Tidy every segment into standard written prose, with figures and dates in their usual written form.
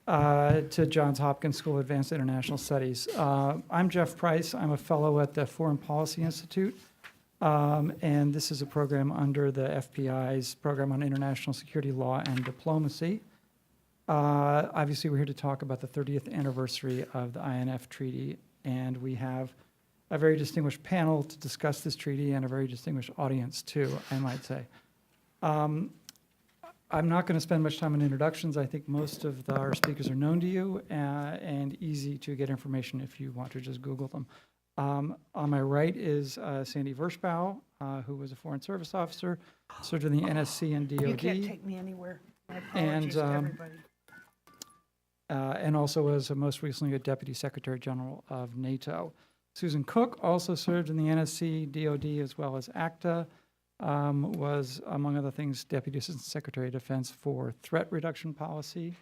to Johns Hopkins School of Advanced International Studies. I'm Jeff Price. I'm a fellow at the Foreign Policy Institute, and this is a program under the FPI's Program on International Security Law and Diplomacy. Obviously, we're here to talk about the 30th anniversary of the INF Treaty, and we have a very distinguished panel to discuss this treaty and a very distinguished audience, too, I might say. I'm not going to spend much time on introductions. I think most of our speakers are known to you and easy to get information if you want to just Google them. On my right is Sandy Vershbow, who was a Foreign Service officer, served in the NSC and DOD. You can't take me anywhere. My apologies to everybody. And also was most recently a Deputy Secretary General of NATO. Susan Cook also served in the NSC, DOD, as well as ACTA. Was, among other things, Deputy Assistant Secretary of Defense for Threat Reduction Policy.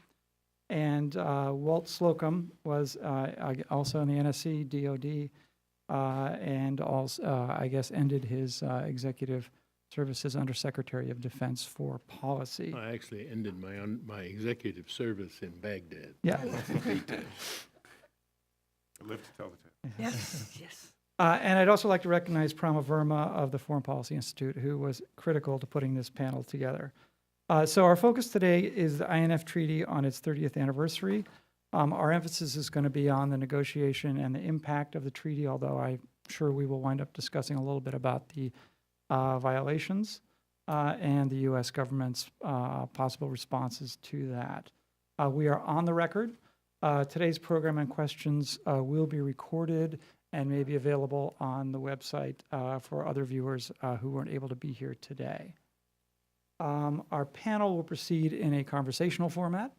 And Walt Slocum was also in the NSC, DOD, and also, I guess, ended his executive services under Secretary of Defense for Policy. I actually ended my executive service in Baghdad. Yeah. Live to tell the tale. Yes, yes. And I'd also like to recognize Prama Verma of the Foreign Policy Institute, who was critical to putting this panel together. So our focus today is the INF Treaty on its 30th anniversary. Our emphasis is going to be on the negotiation and the impact of the treaty, although I'm sure we will wind up discussing a little bit about the violations and the U.S. government's possible responses to that. We are on the record. Today's program and questions will be recorded and may be available on the website for other viewers who weren't able to be here today. Our panel will proceed in a conversational format.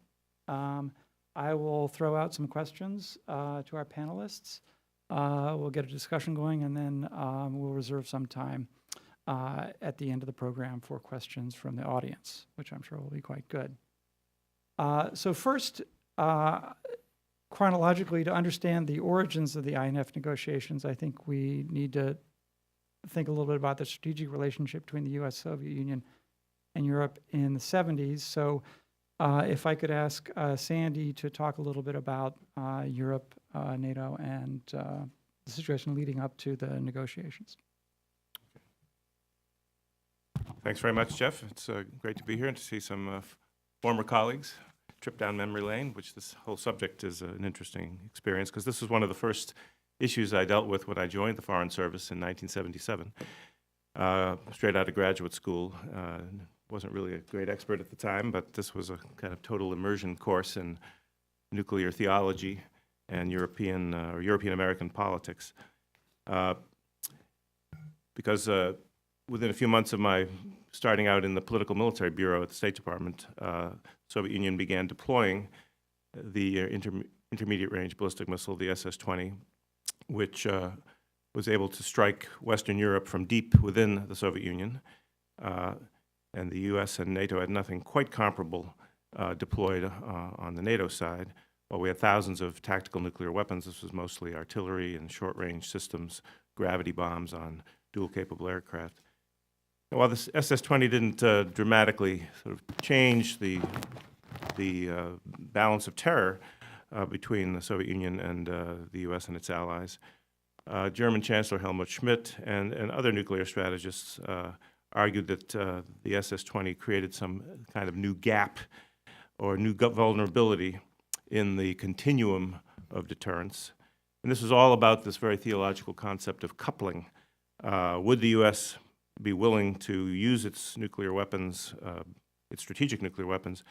I will throw out some questions to our panelists. We'll get a discussion going, and then we'll reserve some time at the end of the program for questions from the audience, which I'm sure will be quite good. So first, chronologically, to understand the origins of the INF negotiations, I think we need to think a little bit about the strategic relationship between the U.S., Soviet Union, and Europe in the 70s. So if I could ask Sandy to talk a little bit about Europe, NATO, and the situation leading up to the negotiations. Thanks very much, Jeff. It's great to be here and to see some former colleagues. Trip down memory lane, which this whole subject is an interesting experience because this was one of the first issues I dealt with when I joined the Foreign Service in 1977. Straight out of graduate school. Wasn't really a great expert at the time, but this was a kind of total immersion course in nuclear theology and European or European-American politics. Because within a few months of my starting out in the Political Military Bureau at the State Department, Soviet Union began deploying the intermediate range ballistic missile, the SS-20, which was able to strike Western Europe from deep within the Soviet Union. And the US and NATO had nothing quite comparable deployed on the NATO side. While we had thousands of tactical nuclear weapons, this was mostly artillery and short-range systems, gravity bombs on dual-capable aircraft. While the SS-20 didn't dramatically sort of change the balance of terror between the Soviet Union and the U.S. and its allies, German Chancellor Helmut Schmidt and other nuclear strategists argued that the SS-20 created some kind of new gap or new vulnerability in the continuum of deterrence. And this was all about this very theological concept of coupling. Would the U.S. be willing to use its nuclear weapons, its strategic nuclear weapons,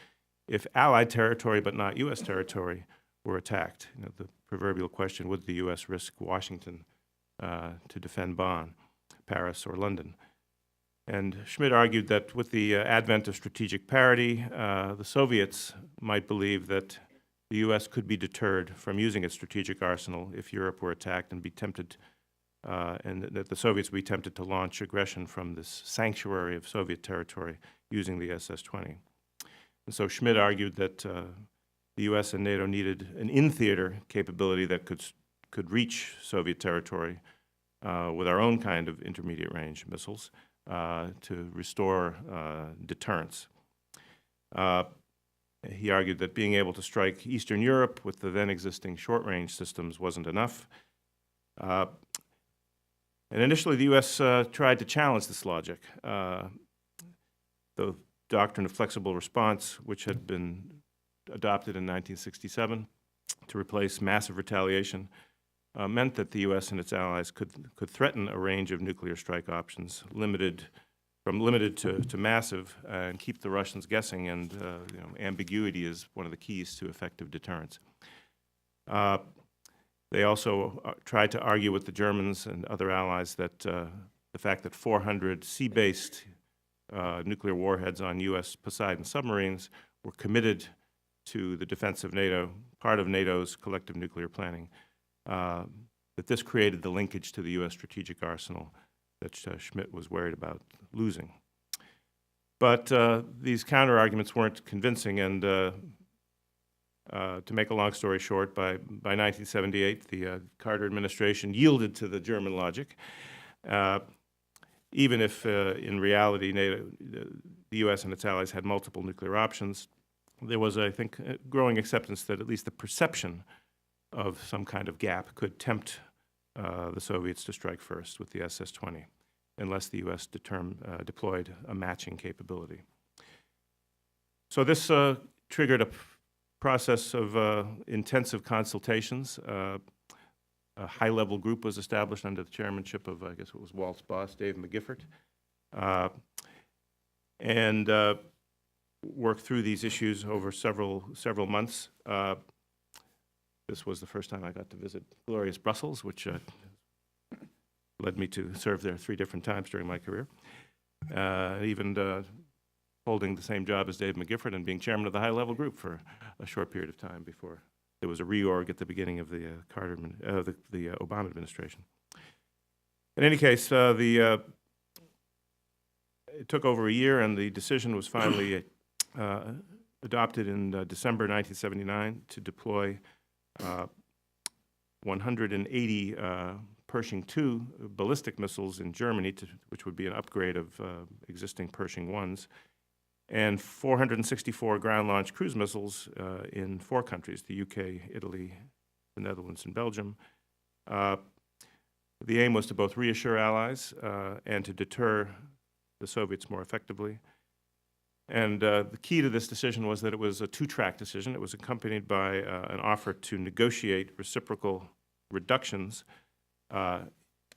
if Allied territory but not U.S. territory were attacked? You know, the proverbial question, would the U.S. risk Washington to defend Bonn, Paris, or London? And Schmidt argued that with the advent of strategic parity, the Soviets might believe that the U.S. could be deterred from using its strategic arsenal if Europe were attacked and be tempted and that the Soviets would be tempted to launch aggression from this sanctuary of Soviet territory using the SS-20. And so Schmidt argued that the U.S. and NATO needed an in-theater capability that could reach Soviet territory with our own kind of intermediate-range missiles to restore deterrence. He argued that being able to strike Eastern Europe with the then existing short-range systems wasn't enough. And initially, the U.S. tried to challenge this logic. The doctrine of flexible response, which had been adopted in 1967 to replace massive retaliation, meant that the U.S. and its allies could threaten a range of nuclear strike options, limited to massive, and keep the Russians guessing. And ambiguity is one of the keys to effective deterrence. They also tried to argue with the Germans and other allies that the fact that 400 sea-based nuclear warheads on U.S. Poseidon submarines were committed to the defense of NATO, part of NATO's collective nuclear planning, that this created the linkage to the U.S. strategic arsenal that Schmidt was worried about losing. But these counter-arguments weren't convincing, and to make a long story short, by 1978, the Carter administration yielded to the German logic, even if in reality NATO, the U.S. and its allies had multiple nuclear options. There was, I think, a growing acceptance that at least the perception of some kind of gap could tempt the Soviets to strike first with the SS-20, unless the U.S. deployed a matching capability. So this triggered a process of intensive consultations. A high-level group was established under the chairmanship of, I guess it was Walt's boss, Dave McGiffert, and worked through these issues over several months. This was the first time I got to visit glorious Brussels, which led me to serve there 3 different times during my career. Even holding the same job as Dave McGiffert and being chairman of the high-level group for a short period of time before there was a reorg at the beginning of the Obama administration. In any case, it took over a year, and the decision was finally adopted in December 1979 to deploy 180 Pershing II ballistic missiles in Germany, which would be an upgrade of existing Pershing Is, and 464 ground-launched cruise missiles in 4 countries, the UK, Italy, the Netherlands, and Belgium. The aim was to both reassure allies and to deter the Soviets more effectively. And the key to this decision was that it was a 2-track decision. It was accompanied by an offer to negotiate reciprocal reductions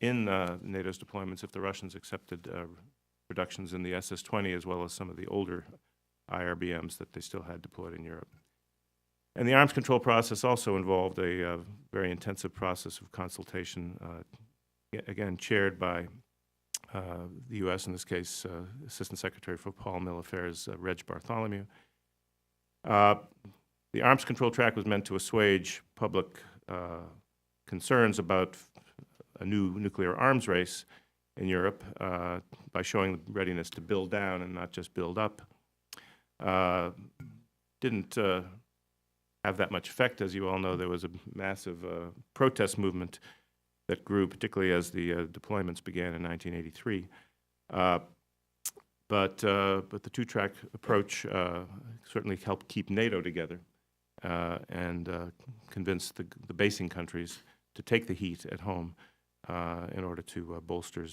in NATO's deployments if the Russians accepted reductions in the SS-20, as well as some of the older IRBMs that they still had deployed in Europe. And the arms control process also involved a very intensive process of consultation, again, chaired by the U.S., in this case, Assistant Secretary for Paul Affairs, Reg Bartholomew. The arms control track was meant to assuage public concerns about a new nuclear arms race in Europe by showing the readiness to build down and not just build up. Didn't have that much effect. As you all know, there was a massive protest movement that grew, particularly as the deployments began in 1983. But the 2-track approach certainly helped keep NATO together and convinced the basing countries to take the heat at home in order to bolster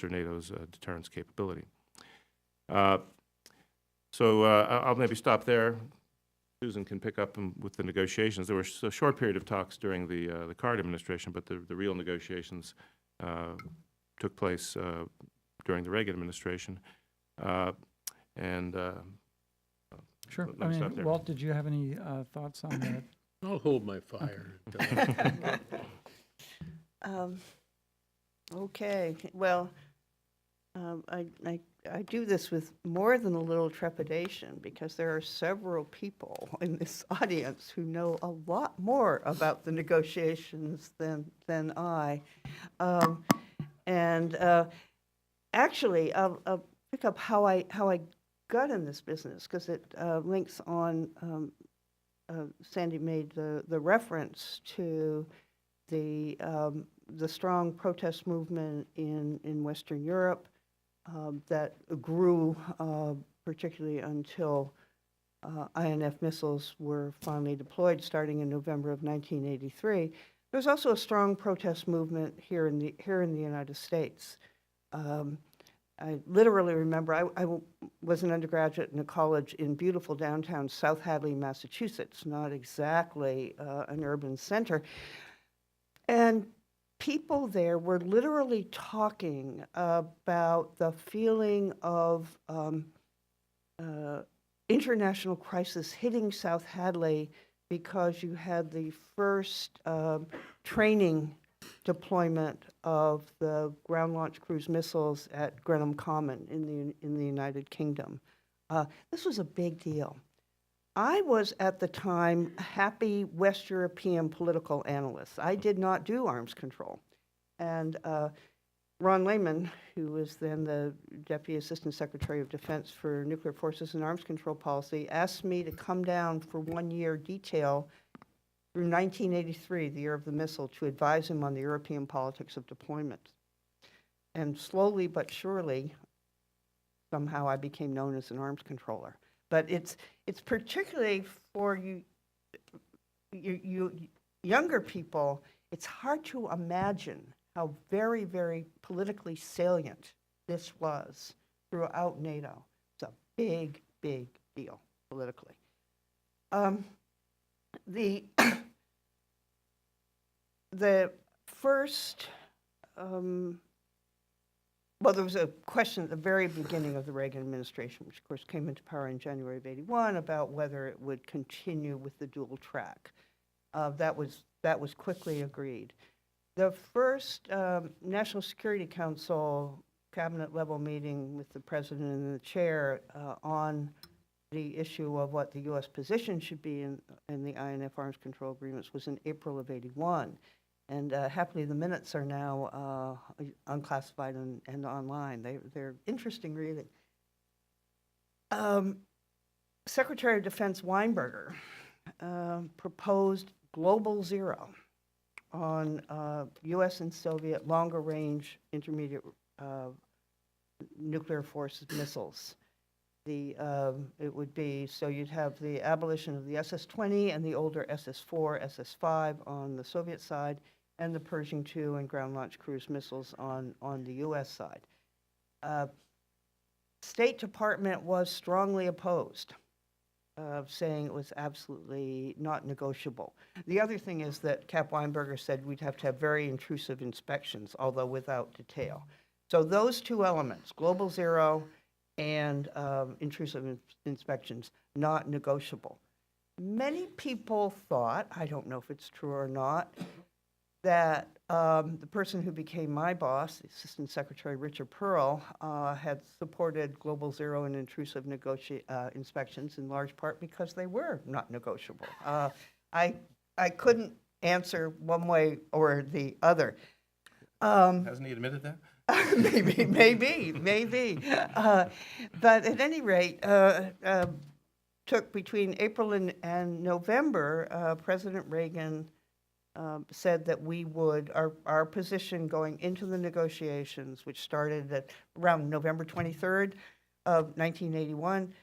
NATO's deterrence capability. So I'll maybe stop there. Susan can pick up with the negotiations. There was a short period of talks during the Carter administration, but the real negotiations took place during the Reagan administration. Sure. Let me stop there. Walt, did you have any thoughts on that? I'll hold my fire. Okay, well, I do this with more than a little trepidation because there are several people in this audience who know a lot more about the negotiations than I. Actually, I'll pick up how I got in this business because it links on. Sandy made the reference to the strong protest movement in Western Europe that grew particularly until INF missiles were finally deployed starting in November of 1983, there was also a strong protest movement here in the United States. I literally remember I was an undergraduate in a college in beautiful downtown South Hadley, Massachusetts, not exactly an urban center. And people there were literally talking about the feeling of international crisis hitting South Hadley because you had the first training deployment of the ground-launched cruise missiles at Grenham Common in the United Kingdom. This was a big deal. I was, at the time, a happy West European political analyst. I did not do arms control. And Ron Lehman, who was then the Deputy Assistant Secretary of Defense for Nuclear Forces and Arms Control Policy, asked me to come down for 1 year detail through 1983, the year of the missile, to advise him on the European politics of deployment. And slowly but surely, somehow I became known as an arms controller. But it's particularly for you younger people, it's hard to imagine how very, very politically salient this was throughout NATO. It's a big, big deal politically. The first, well, there was a question at the very beginning of the Reagan administration, which of course came into power in January of '81, about whether it would continue with the dual track. That was quickly agreed. The first National Security Council cabinet level meeting with the president and the chair on the issue of what the U.S. position should be in the INF arms control agreements was in April of '81. And happily, the minutes are now unclassified and online. They're interesting reading. Secretary of Defense Weinberger proposed global zero on U.S. and Soviet longer-range intermediate nuclear force missiles. It would be, so you'd have the abolition of the SS-20 and the older SS-4, SS-5 on the Soviet side, and the Pershing II and ground-launched cruise missiles on the U.S. side. State Department was strongly opposed, saying it was absolutely not negotiable. The other thing is that Cap Weinberger said we'd have to have very intrusive inspections, although without detail. So those two elements, global zero and intrusive inspections, not negotiable. Many people thought, I don't know if it's true or not, that the person who became my boss, Assistant Secretary Richard Pearl, had supported global zero and intrusive inspections in large part because they were not negotiable. I couldn't answer one way or the other. Hasn't he admitted that? Maybe. But at any rate, took between April and November, President Reagan said that we would, our position going into the negotiations, which started at around November 23rd of 1981,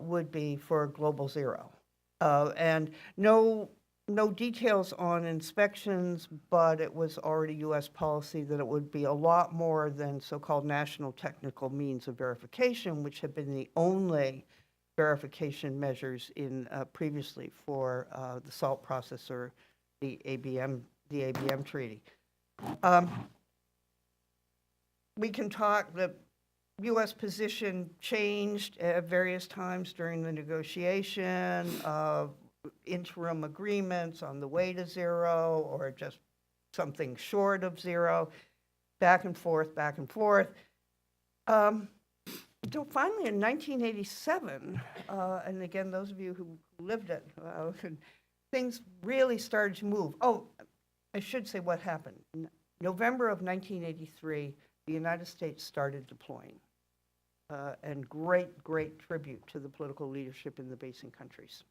would be for global zero. And no details on inspections, but it was already U.S. policy that it would be a lot more than so-called national technical means of verification, which had been the only verification measures in previously for the SALT processor, the ABM treaty. We can talk, the U.S. position changed at various times during the negotiation, interim agreements on the way to zero or just something short of zero, back and forth, back and forth. Until finally in 1987, and again, those of you who lived it, things really started to move. Oh, I should say what happened. In November of 1983, the United States started deploying. And great tribute to the political leadership in the basing countries.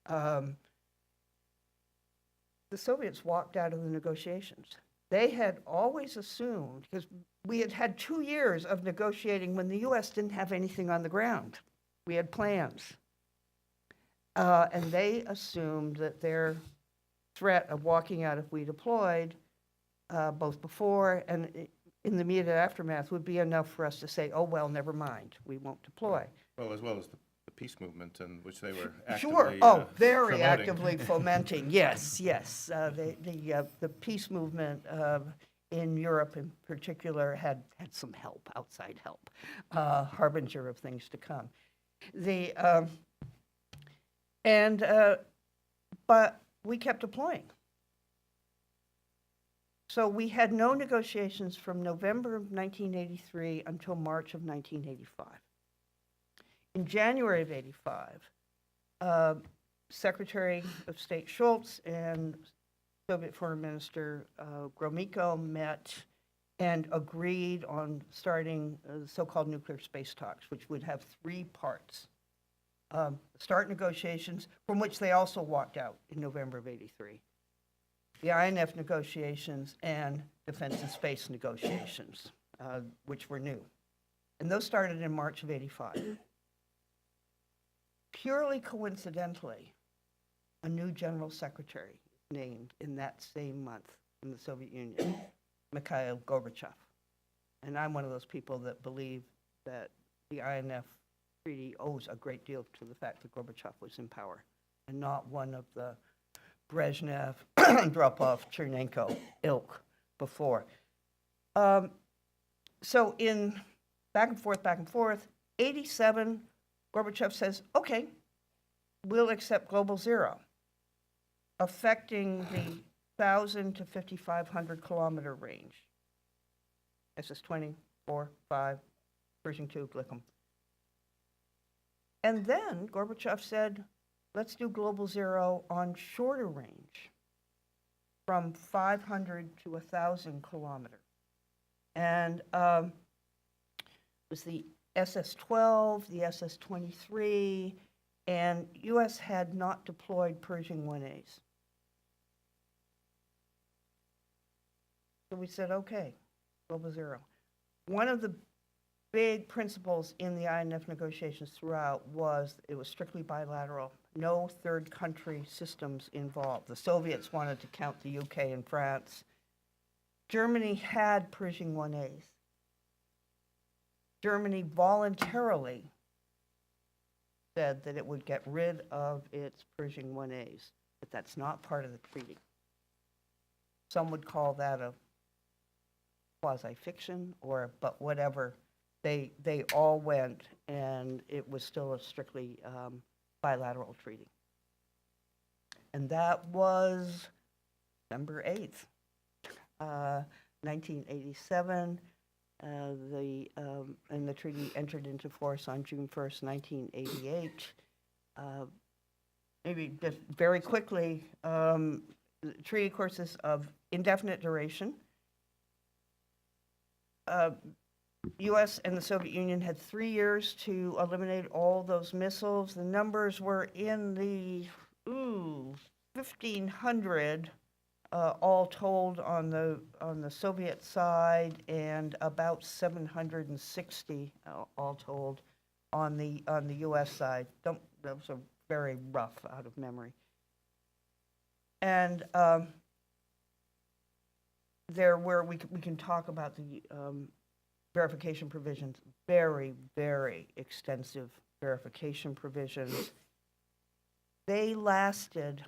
The Soviets walked out of the negotiations. They had always assumed, because we had had 2 years of negotiating when the U.S. didn't have anything on the ground. We had plans. And they assumed that their threat of walking out if we deployed, both before and in the immediate aftermath, would be enough for us to say, oh, well, never mind, we won't deploy. Well, as well as the peace movement, in which they were Sure, actively oh, very promoting. actively fomenting, yes, yes. The peace movement in Europe in particular had some help, outside help, harbinger of things to come. But we kept deploying. So we had no negotiations from November of 1983 until March of 1985. In January of 85, Secretary of State Schultz and Soviet Foreign Minister Gromyko met and agreed on starting the so-called nuclear space talks, which would have three parts. Start negotiations, from which they also walked out in November of 83. The INF negotiations and defense and space negotiations, which were new. And those started in March of 85. Purely coincidentally, a new general secretary named in that same month in the Soviet Union, Mikhail Gorbachev. And I'm one of those people that believe that the INF Treaty owes a great deal to the fact that Gorbachev was in power and not one of the Brezhnev, Andropov, Chernenko ilk before. So in back and forth, 87, Gorbachev says, okay, we'll accept global zero, affecting the 1,000 to 5,500 kilometer range. SS-20, 4, 5, Pershing 2, Glickham. And then Gorbachev said, let's do global zero on shorter range, from 500 to 1,000 kilometers. And it was the SS-12, the SS-23, and US had not deployed Pershing 1As. So we said, okay, global zero. One of the big principles in the INF negotiations throughout was it was strictly bilateral, no third country systems involved. The Soviets wanted to count the UK and France. Germany had Pershing 1As. Germany voluntarily said that it would get rid of its Pershing 1As, but that's not part of the treaty. Some would call that a quasi-fiction, but whatever. They all went, and it was still a strictly bilateral treaty. And that was December 8th, 1987. And the treaty entered into force on June 1st, 1988. Maybe just very quickly, the treaty, of course, is of indefinite duration. U.S. and the Soviet Union had 3 years to eliminate all those missiles. The numbers were in the 1,500 all told on the Soviet side, and about 760 all told on the U.S. side. That was a very rough out of memory. And there were we can talk about the verification provisions, very, very extensive verification provisions. They lasted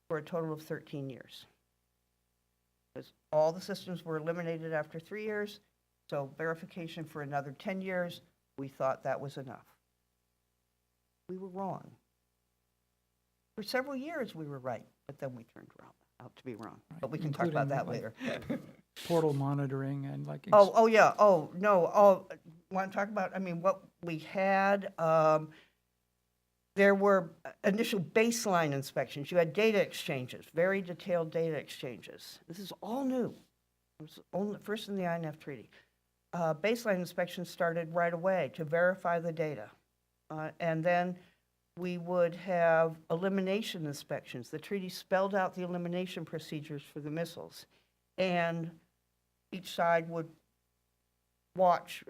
for a total of 13 years. Because all the systems were eliminated after 3 years, so verification for another 10 years, we thought that was enough. We were wrong. For several years we were right, but then we turned out to be wrong. But we can talk about that later. Portal monitoring and like. Oh, yeah, want to talk about, I mean, what we had, there were initial baseline inspections. You had data exchanges, very detailed data exchanges. This is all new. It was only first in the INF Treaty. Baseline inspections started right away to verify the data. And then we would have elimination inspections. The treaty spelled out the elimination procedures for the missiles. And each side would watch,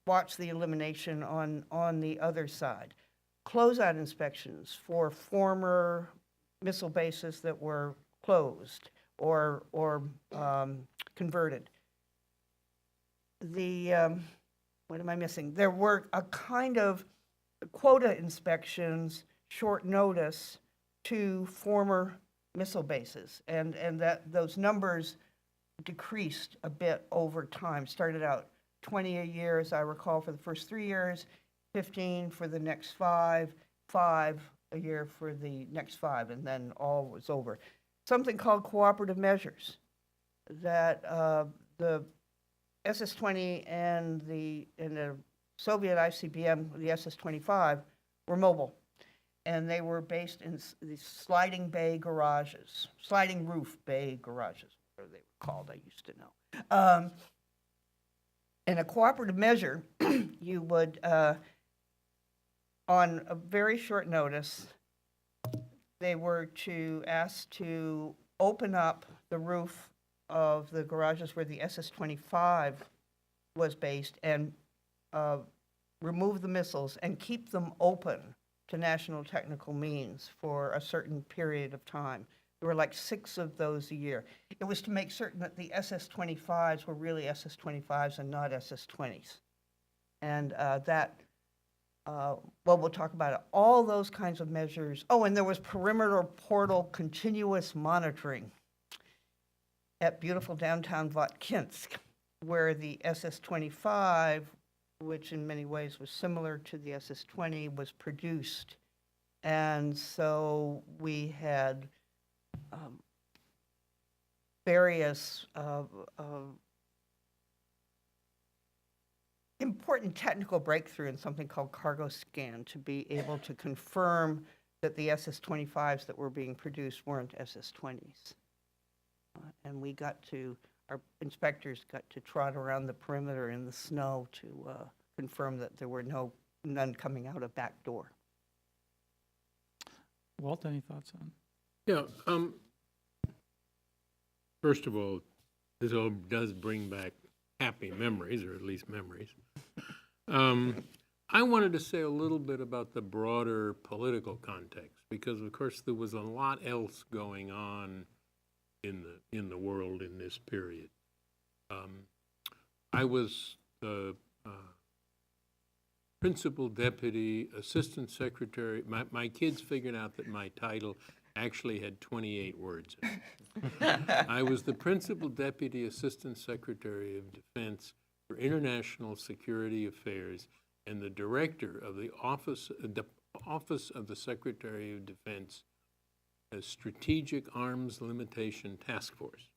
watch the elimination on the other side. closeout inspections for former missile bases that were closed or converted. What am I missing? There were a kind of quota inspections, short notice to former missile bases, and that those numbers decreased a bit over time. Started out 20 a year, as I recall, for the first 3 years, 15 for the next 5, 5 a year for the next 5, and then all was over. Something called cooperative measures that the SS-20 and the Soviet ICBM, the SS-25, were mobile. And they were based in these sliding bay garages, sliding roof bay garages, whatever they were called, I used to know. In a cooperative measure, you would, on a very short notice, they were to ask to open up the roof of the garages where the SS-25 was based and remove the missiles and keep them open to national technical means for a certain period of time. There were like 6 of those a year. It was to make certain that the SS-25s were really SS-25s and not SS-20s. And we'll talk about it. All those kinds of measures. Oh, and there was perimeter portal continuous monitoring at beautiful downtown Votkinsk, where the SS-25, which in many ways was similar to the SS-20, was produced. And so we had various important technical breakthrough in something called cargo scan to be able to confirm that the SS-25s that were being produced weren't SS-20s. And our inspectors got to trot around the perimeter in the snow to confirm that there were none coming out a back door. Walt, any thoughts on? Yeah, first of all, this all does bring back happy memories, or at least memories. I wanted to say a little bit about the broader political context, because of course there was a lot else going on in the world in this period. I was the principal deputy assistant secretary. My kids figured out that my title actually had 28 words in it. I was the principal deputy assistant secretary of defense for international security affairs and the director of the office of the Secretary of Defense Strategic Arms Limitation Task Force.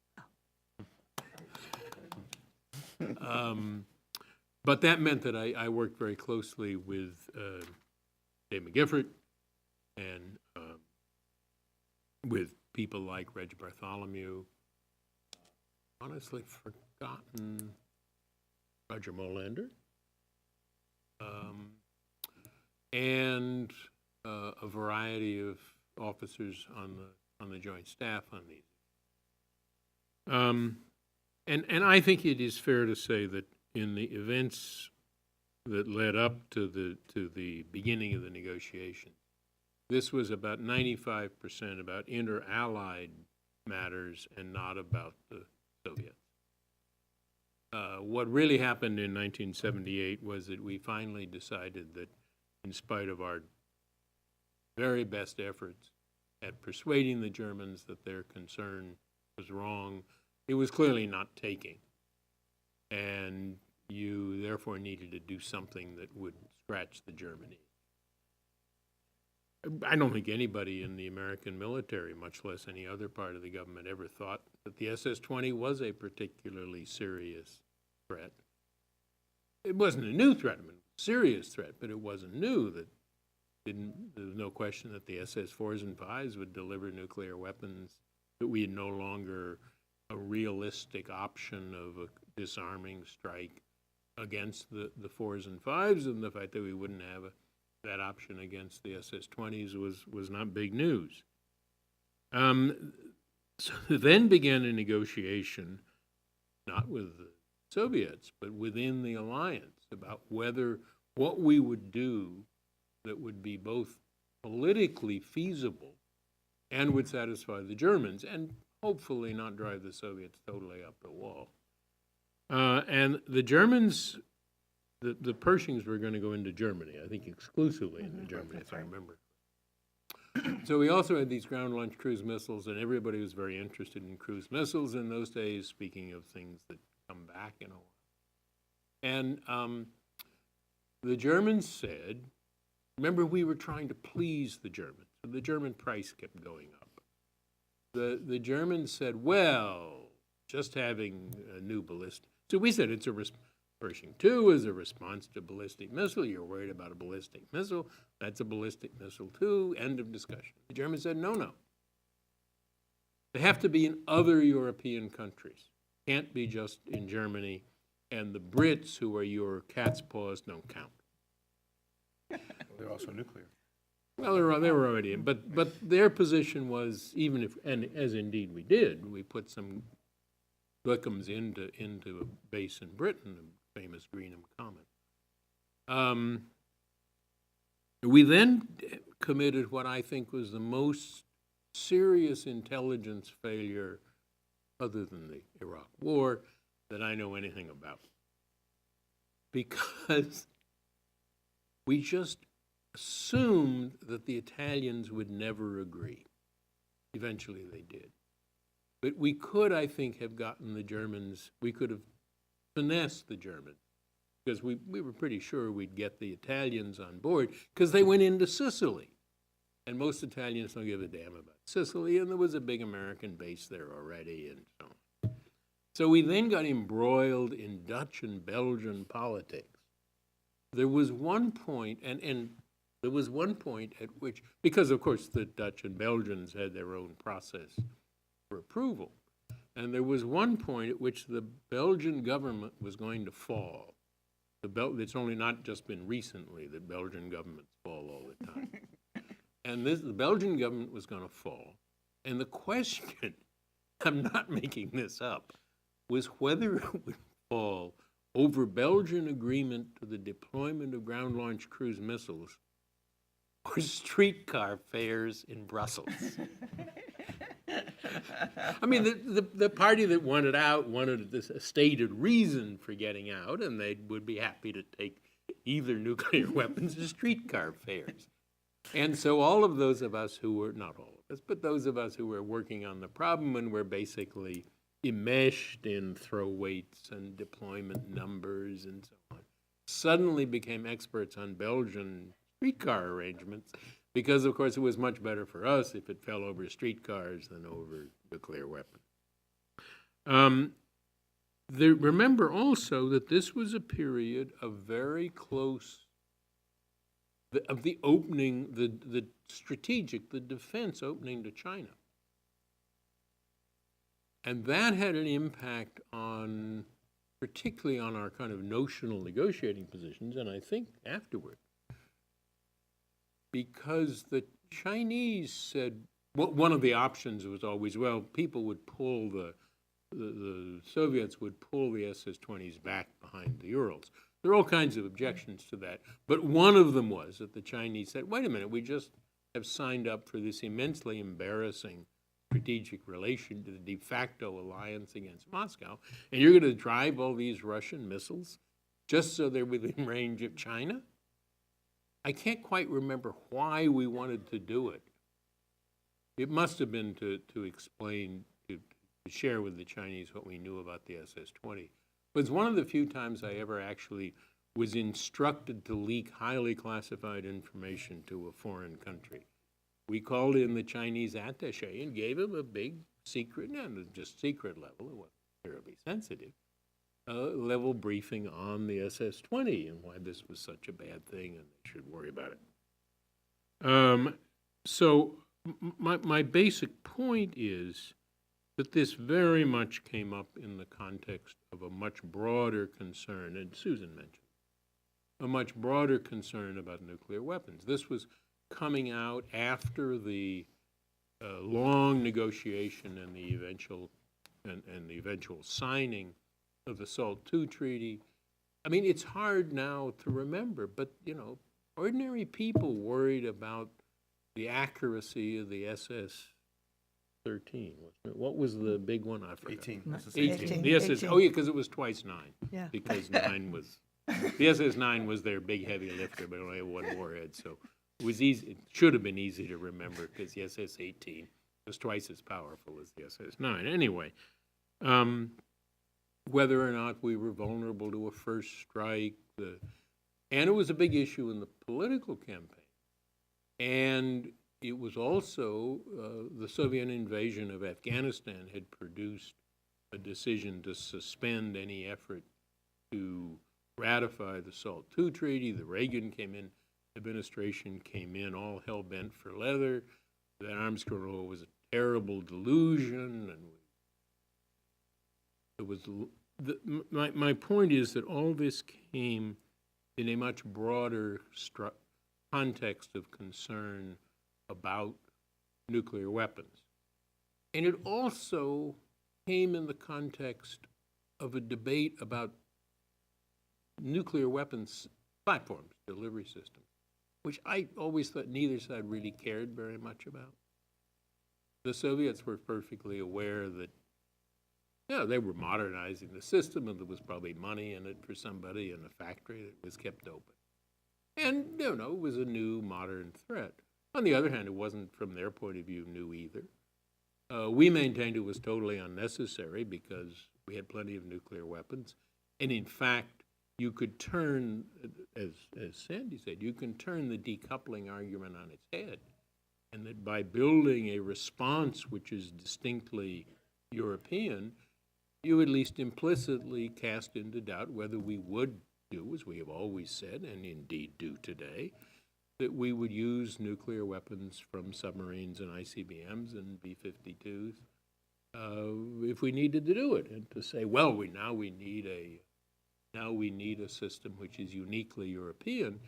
But that meant that I worked very closely with Dave McGiffert and with people like Reg Bartholomew. Honestly forgotten Roger Molander. And a variety of officers on the Joint Staff on these. And I think it is fair to say that in the events that led up to the beginning of the negotiations, this was about 95% about inter-allied matters and not about the Soviets. What really happened in 1978 was that we finally decided that, in spite of our very best efforts at persuading the Germans that their concern was wrong, it was clearly not taking. And you therefore needed to do something that would scratch the Germany. I don't think anybody in the American military, much less any other part of the government, ever thought that the SS-20 was a particularly serious threat. It wasn't a new threat, I mean, serious threat, but it wasn't new. There was no question that the SS-4s and 5s would deliver nuclear weapons, that we had no longer a realistic option of a disarming strike against the 4s and 5s, and the fact that we wouldn't have that option against the SS-20s was not big news. So then began a negotiation, not with the Soviets, but within the alliance, about what we would do that would be both politically feasible and would satisfy the Germans and hopefully not drive the Soviets totally up the wall. And the Germans, the Pershings were going to go into Germany, I think exclusively into Germany, if I remember. So we also had these ground-launched cruise missiles, and everybody was very interested in cruise missiles in those days, speaking of things that come back in a while. And the Germans said, remember, we were trying to please the Germans, so the German price kept going up. The Germans said, well, just having a new ballistic. So we said it's a Pershing 2 is a response to ballistic missile. You're worried about a ballistic missile. That's a ballistic missile too. End of discussion. The Germans said, no, no. They have to be in other European countries. Can't be just in Germany. And the Brits, who are your cat's paws, don't count. They're also nuclear. Well, they were already in, but their position was, even if, and as indeed we did, we put some Glickums into a base in Britain, the famous Greenham Comet. We then committed what I think was the most serious intelligence failure, other than the Iraq War, that I know anything about. Because we just assumed that the Italians would never agree. Eventually they did. But we could, I think, have gotten the Germans, we could have finessed the Germans, because we were pretty sure we'd get the Italians on board, because they went into Sicily. And most Italians don't give a damn about Sicily, and there was a big American base there already, and so on. So we then got embroiled in Dutch and Belgian politics. There was one point, and there was one point at which, because of course the Dutch and Belgians had their own process for approval, and there was one point at which the Belgian government was going to fall. It's only not just been recently that Belgian governments fall all the time. And the Belgian government was going to fall. And the question, I'm not making this up, was whether it would fall over Belgian agreement to the deployment of ground-launched cruise missiles or streetcar fares in Brussels. I mean, the party that wanted out wanted a stated reason for getting out, and they would be happy to take either nuclear weapons or streetcar fares. And so all of those of us who were, not all of us, but those of us who were working on the problem and were basically enmeshed in throw weights and deployment numbers and so on, suddenly became experts on Belgian streetcar arrangements, because of course it was much better for us if it fell over streetcars than over nuclear weapons. Remember also that this was a period of very close, of the opening, the strategic, the defense opening to China. And that had an impact on, particularly on our kind of notional negotiating positions, and I think afterward. Because the Chinese said, well, one of the options was always, well, people would pull the Soviets would pull the SS-20s back behind the Urals. There are all kinds of objections to that. But one of them was that the Chinese said, wait a minute, we just have signed up for this immensely embarrassing strategic relation to the de facto alliance against Moscow, and you're going to drive all these Russian missiles just so they're within range of China? I can't quite remember why we wanted to do it. It must have been to explain, to share with the Chinese what we knew about the SS-20. It was one of the few times I ever actually was instructed to leak highly classified information to a foreign country. We called in the Chinese attaché and gave him a big secret, not just secret level, it wasn't terribly sensitive, level briefing on the SS-20 and why this was such a bad thing and they should worry about it. So my basic point is that this very much came up in the context of a much broader concern, and Susan mentioned, a much broader concern about nuclear weapons. This was coming out after the long negotiation and the eventual signing of the SALT II treaty. I mean, it's hard now to remember, but, you know, of ordinary people worried about the accuracy of the SS-13. What was the big one? I forgot. 18. No. This is 18. The SS, oh yeah, because it was twice 9. Yeah. Because 9 was, the SS-9 was their big heavy lifter, but only had one warhead, so it was easy, it should have been easy to remember, because the SS-18 was twice as powerful as the SS-9. Anyway, whether or not we were vulnerable to a first strike, and it was a big issue in the political campaign. And it was also, the Soviet invasion of Afghanistan had produced a decision to suspend any effort to ratify the SALT II treaty. The Reagan administration came in all hell-bent for leather. That arms control was a terrible delusion, and it was. My point is that all this came in a much broader context of concern about nuclear weapons. And it also came in the context of a debate about nuclear weapons platforms, delivery systems, which I always thought neither side really cared very much about. The Soviets were perfectly aware that, yeah, they were modernizing the system, and there was probably money in it for somebody in a factory that was kept open. And, it was a new modern threat. On the other hand, it wasn't, from their point of view, new either. We maintained it was totally unnecessary because we had plenty of nuclear weapons. And in fact, you could turn, as Sandy said, you can turn the decoupling argument on its head. And that by building a response which is distinctly European, you at least implicitly cast into doubt whether we would do, as we have always said, and indeed do today, that we would use nuclear weapons from submarines and ICBMs and B-52s if we needed to do it, and to say, well, now we need a system which is uniquely European,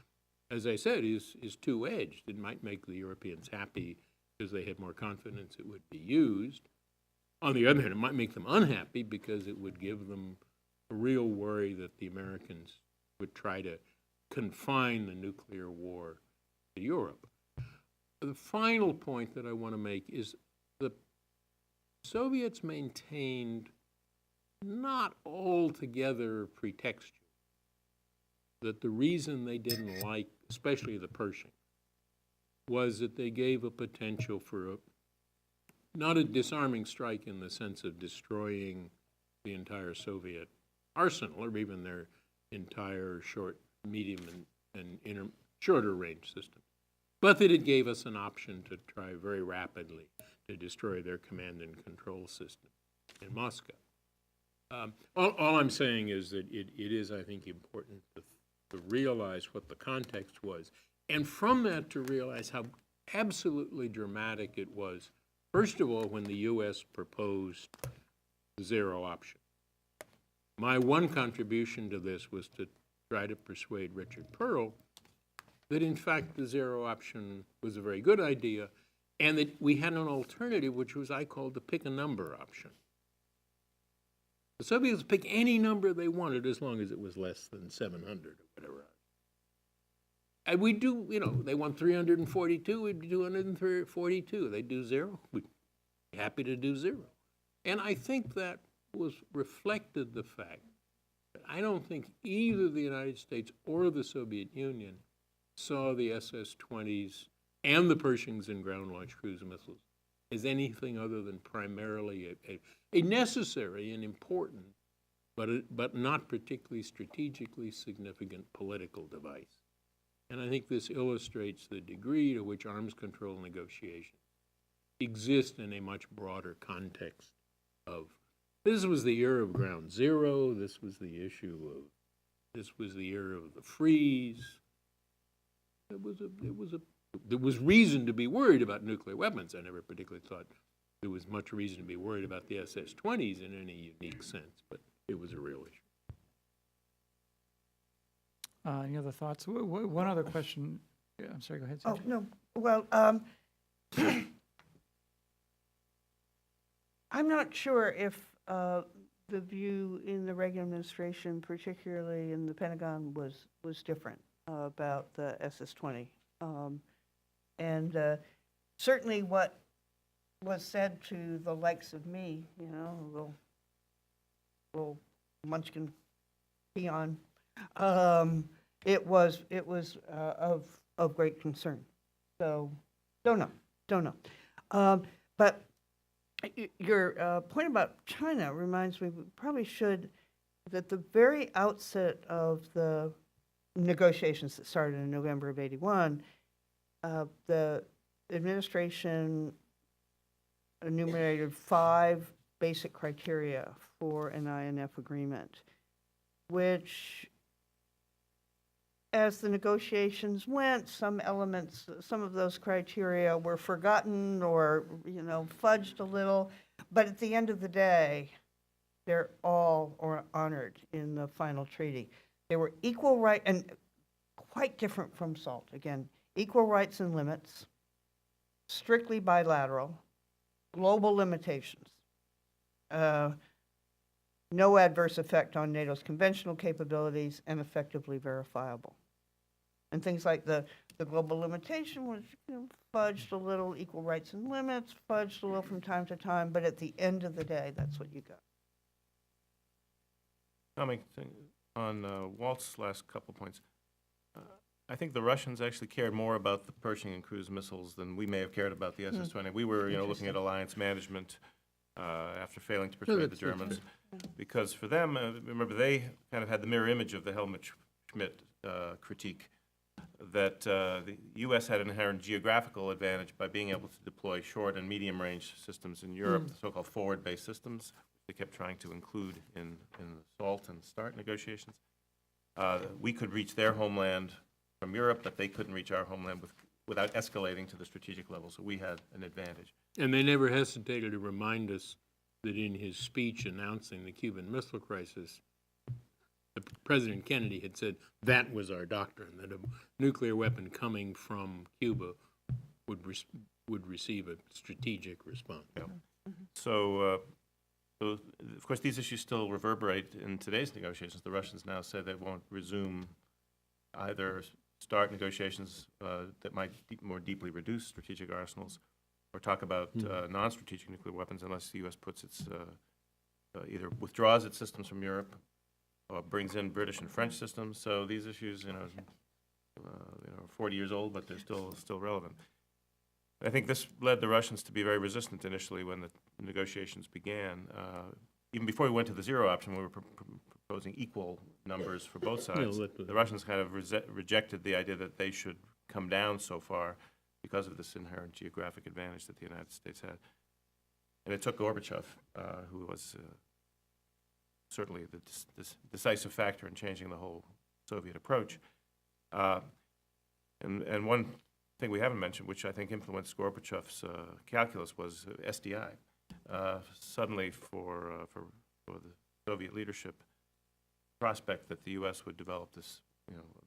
as I said, is two-edged. It might make the Europeans happy because they had more confidence it would be used. On the other hand, it might make them unhappy because it would give them a real worry that the Americans would try to confine the nuclear war to Europe. The final point that I want to make is the Soviets maintained, not altogether pretextual, that the reason they didn't like, especially the Pershing, was that they gave a potential for not a disarming strike in the sense of destroying the entire Soviet arsenal, or even their entire short, medium, and shorter range system, but that it gave us an option to try very rapidly to destroy their command and control system in Moscow. All I'm saying is that it is, I think, important to realize what the context was, and from that to realize how absolutely dramatic it was, first of all, when the U.S. proposed the zero option. My one contribution to this was to try to persuade Richard Pearl that, in fact, the zero option was a very good idea, and that we had an alternative, which was I called the pick a number option. The Soviets pick any number they wanted as long as it was less than 700 or whatever. And we do, they want 342, we'd do 242. They do zero, we'd be happy to do zero. And I think that reflected the fact that I don't think either the United States or the Soviet Union saw the SS-20s and the Pershings and ground-launched cruise missiles as anything other than primarily a necessary and important, but not particularly strategically significant political device. And I think this illustrates the degree to which arms control negotiations exist in a much broader context of, this was the era of ground zero, this was the era of the freeze. There was reason to be worried about nuclear weapons. I never particularly thought there was much reason to be worried about the SS-20s in any unique sense, but it was a real issue. Any other thoughts? One other question. Yeah, I'm sorry, go ahead, Oh, Sandy. no, well, I'm not sure if the view in the Reagan administration, particularly in the Pentagon, was different. about the SS-20. And certainly what was said to the likes of me, you know, little munchkin peon, it was of great concern. So, don't know. But your point about China reminds me, we probably should, that the very outset of the negotiations that started in November of '81, the administration enumerated 5 basic criteria for an INF agreement, which, as the negotiations went, some elements, some of those criteria were forgotten or, you know, fudged a little. But at the end of the day, they're all honored in the final treaty. They were equal right, and quite different from SALT. Again, equal rights and limits, strictly bilateral, global limitations, no adverse effect on NATO's conventional capabilities, and effectively verifiable. And things like the global limitation was, you know, fudged a little, equal rights and limits, fudged a little from time to time, but at the end of the day, that's what you got. Commenting on Walt's last couple points, I think the Russians actually cared more about the Pershing and cruise missiles than we may have cared about the SS-20. We were, you know, looking at alliance management after failing to persuade the Germans, because for them, remember, they kind of had the mirror image of the Helmut Schmidt critique, that the U.S. had an inherent geographical advantage by being able to deploy short and medium-range systems in Europe, the so-called forward-based systems. They kept trying to include in the SALT and START negotiations. We could reach their homeland from Europe, but they couldn't reach our homeland without escalating to the strategic level, so we had an advantage. And they never hesitated to remind us that in his speech announcing the Cuban Missile Crisis, President Kennedy had said that was our doctrine, that a nuclear weapon coming from Cuba would receive a strategic response. Yeah. So, of course, these issues still reverberate in today's negotiations. The Russians now say they won't resume either START negotiations that might more deeply reduce strategic arsenals, or talk about non-strategic nuclear weapons unless the U.S. puts its either withdraws its systems from Europe or brings in British and French systems. So these issues, 40 years old, but they're still relevant. I think this led the Russians to be very resistant initially when the negotiations began. Even before we went to the zero option, we were proposing equal numbers for both sides. The Russians kind of rejected the idea that they should come down so far because of this inherent geographic advantage that the United States had. And it took Gorbachev, who was certainly the decisive factor in changing the whole Soviet approach. And one thing we haven't mentioned, which I think influenced Gorbachev's calculus, was SDI. Suddenly, for the Soviet leadership, prospect that the U.S. would develop this,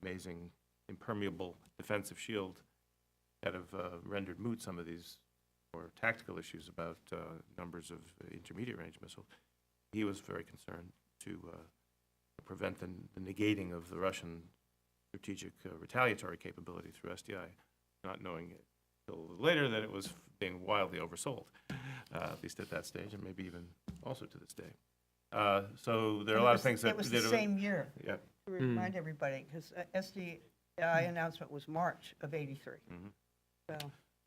amazing impermeable defensive shield kind of rendered moot some of these more tactical issues about numbers of intermediate range missiles. He was very concerned to prevent the negating of the Russian strategic retaliatory capability through SDI, not knowing until later that it was being wildly oversold, at least at that stage, and maybe even also to this day. So there are a lot of things that... It was the same year, yeah. to remind everybody, because SDI announcement was March of '83.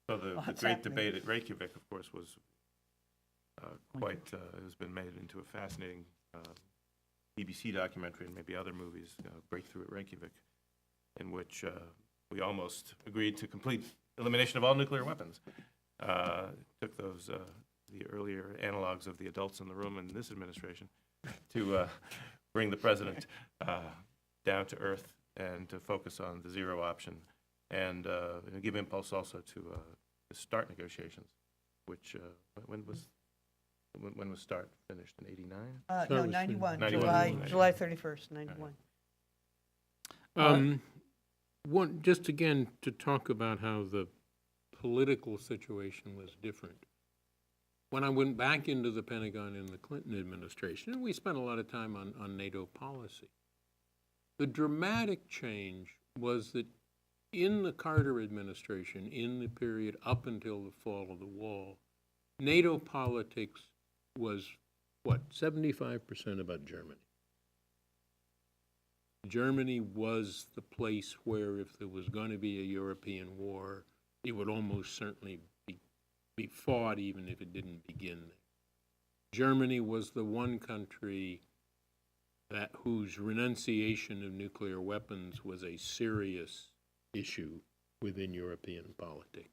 So the Lots great happening. debate at Reykjavik, of course, was has been made into a fascinating BBC documentary and maybe other movies, Breakthrough at Reykjavik, in which we almost agreed to complete elimination of all nuclear weapons. Took those, the earlier analogs of the adults in the room in this administration to bring the president down to earth and to focus on the zero option and give impulse also to the START negotiations, which, when was START finished, in '89? No, 91, 91. July 31st, 91. Just again, to talk about how the political situation was different. When I went back into the Pentagon in the Clinton administration, and we spent a lot of time on NATO policy, the dramatic change was that in the Carter administration, in the period up until the fall of the wall, NATO politics was, what, 75% about Germany. Germany was the place where if there was going to be a European war, it would almost certainly be fought, even if it didn't begin there. Germany was the one country whose renunciation of nuclear weapons was a serious issue within European politics.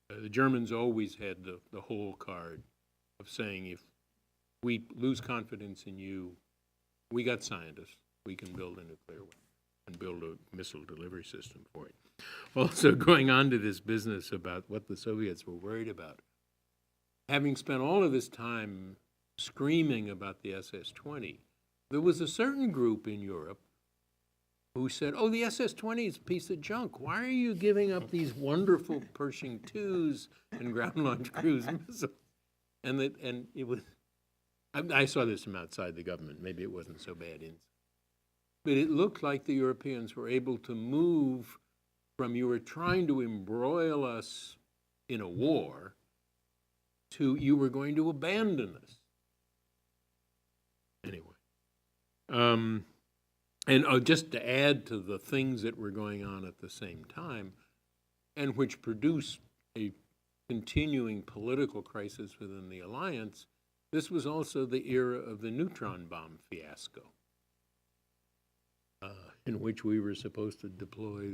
The Germans always had the whole card of saying, if we lose confidence in you, we got scientists. We can build a nuclear weapon and build a missile delivery system for it. Also, going on to this business about what the Soviets were worried about, having spent all of this time screaming about the SS-20, there was a certain group in Europe who said, oh, the SS-20 is a piece of junk. Why are you giving up these wonderful Pershing IIs and ground-launched cruise missiles? And it was, I saw this from outside the government. Maybe it wasn't so bad inside. But it looked like the Europeans were able to move from you were trying to embroil us in a war to you were going to abandon us. Anyway. And just to add to the things that were going on at the same time, and which produced a continuing political crisis within the alliance, this was also the era of the neutron bomb fiasco, in which we were supposed to deploy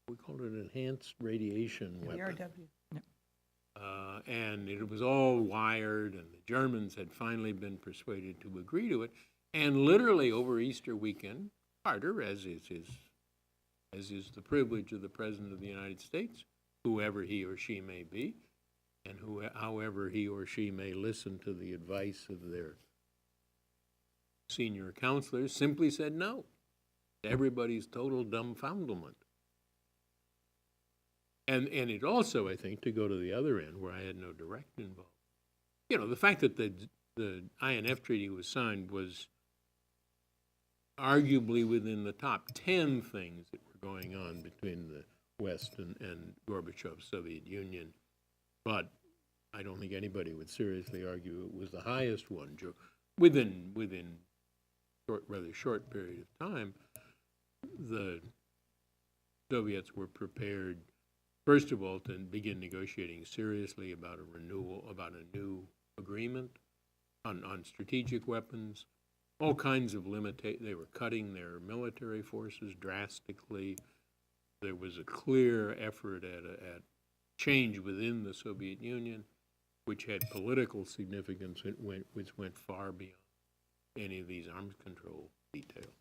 we called it enhanced radiation weapon. And it was all wired, and the Germans had finally been persuaded to agree to it. And literally over Easter weekend, Carter, as is the privilege of the President of the United States, whoever he or she may be, and however he or she may listen to the advice of their senior counselors, simply said no. Everybody's total dumbfoundlement. And it also, I think, to go to the other end, where I had no direct involvement, the fact that the INF Treaty was signed was arguably within the top 10 things that were going on between the West and Gorbachev's Soviet Union. But I don't think anybody would seriously argue it was the highest one. Within rather short period of time, the Soviets were prepared, first of all, to begin negotiating seriously about a new agreement on strategic weapons, all kinds of limitations. They were cutting their military forces drastically. There was a clear effort at change within the Soviet Union, which had political significance, which went far beyond any of these arms control details.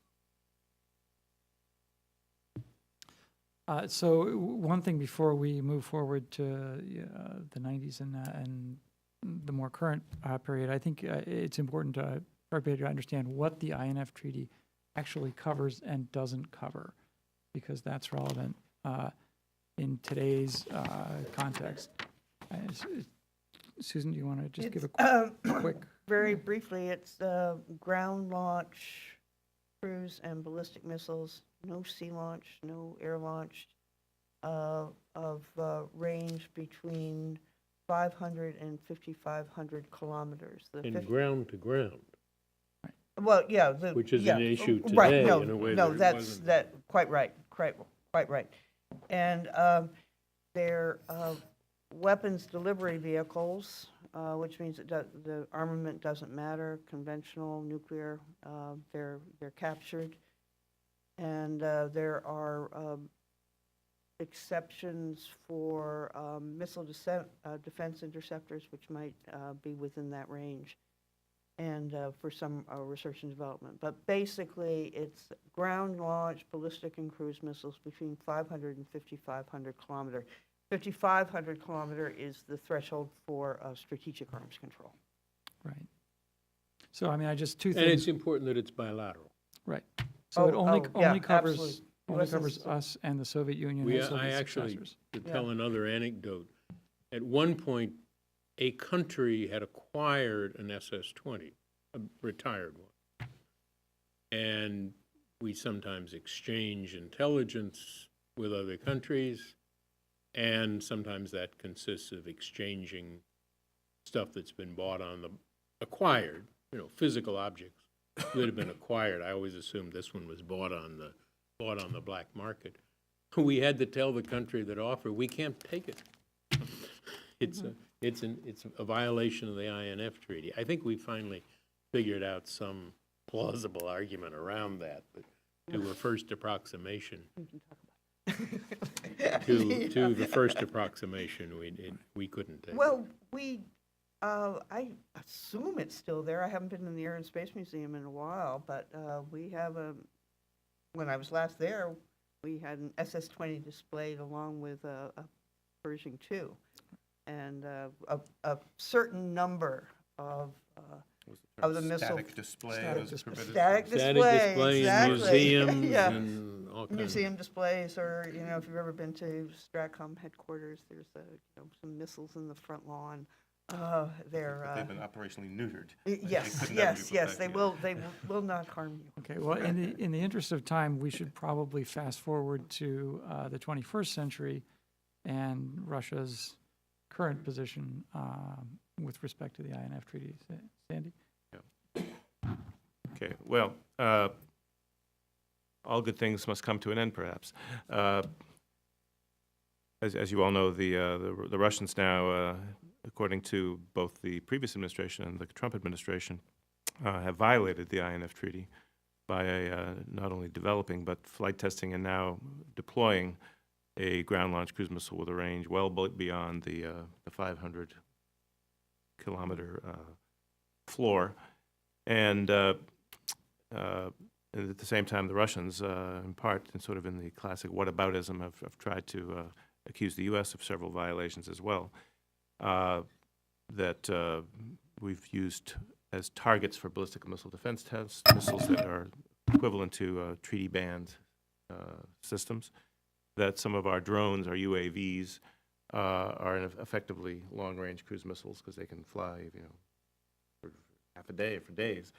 So one thing before we move forward to the 90s and the more current period, I think it's important for everybody to understand what the INF Treaty actually covers and doesn't cover, because that's relevant in today's context. Susan, do you want to just give a quick? Very briefly, it's ground launch, cruise and ballistic missiles, no sea launch, no air launch, of range between 500 and 5,500 kilometers. And ground to ground. Well, yeah. Which is an issue right, today no, in a way no, that it that's wasn't. Quite right, quite right. And they're weapons delivery vehicles, which means that the armament doesn't matter, conventional, nuclear, they're captured. And there are exceptions for missile defense interceptors, which might be within that range, and for some research and development. But basically, it's ground launch ballistic and cruise missiles between 500 and 5,500 kilometer. 5,500 kilometer is the threshold for strategic arms control. Right. So, I mean, two And things. it's important that it's bilateral. Right. So it only covers absolutely. only covers us and the Soviet Union and Soviet I actually, successors. to tell another anecdote, at one point, a country had acquired an SS-20, a retired one. And we sometimes exchange intelligence with other countries, and sometimes that consists of exchanging stuff that's been bought on the, acquired, physical objects that have been acquired. I always assumed this one was bought on the black market. We had to tell the country that offered, we can't take it. It's a violation of the INF Treaty. I think we finally figured out some plausible argument around that, but to a first approximation. To the first approximation, we couldn't take it. Well, I assume it's still there. I haven't been in the Air and Space Museum in a while, but we have when I was last there, we had an SS-20 displayed along with a Pershing II. And a certain number of the missile. Static display Static was display. permitted. Static Static display, display in exactly. museums Yeah. and all kinds. Museum displays, or, if you've ever been to Stratcom headquarters, there's some missiles in the front lawn. They're, They've been operationally neutered. yes, They could never be yes, put yes, back they together. will not harm you. Okay, well, in the interest of time, we should probably fast forward to the 21st century and Russia's current position with respect to the INF Treaty. Sandy? Okay, well, all good things must come to an end, perhaps. As you all know, the Russians now, according to both the previous administration and the Trump administration, have violated the INF Treaty by not only developing but flight testing and now deploying a ground-launched cruise missile with a range well beyond the 500-kilometer floor. And at the same time, the Russians, in part, and sort of in the classic whataboutism, have tried to accuse the U.S. of several violations as well, that we've used as targets for ballistic missile defense tests, missiles that are equivalent to treaty-banned systems, that some of our drones, our UAVs, are effectively long-range cruise missiles because they can fly, for half a day or for days.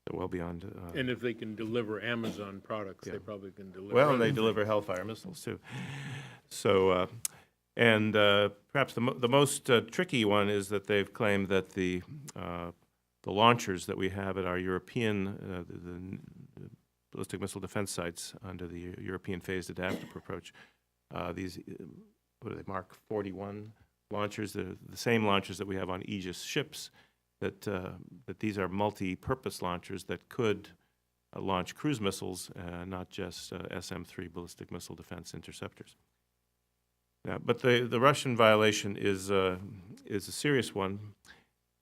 They're well beyond. And if they can deliver Amazon products, Yeah. they probably can deliver. Well, and they other deliver Hellfire missiles too. So, and perhaps the most tricky one is that they've claimed that the launchers that we have at our European the ballistic missile defense sites under the European phased adaptive approach, these what are they, Mark 41 launchers, the same launchers that we have on Aegis ships, that these are multi-purpose launchers that could launch cruise missiles, not just SM-3 ballistic missile defense interceptors. Yeah, but the Russian violation is a serious one,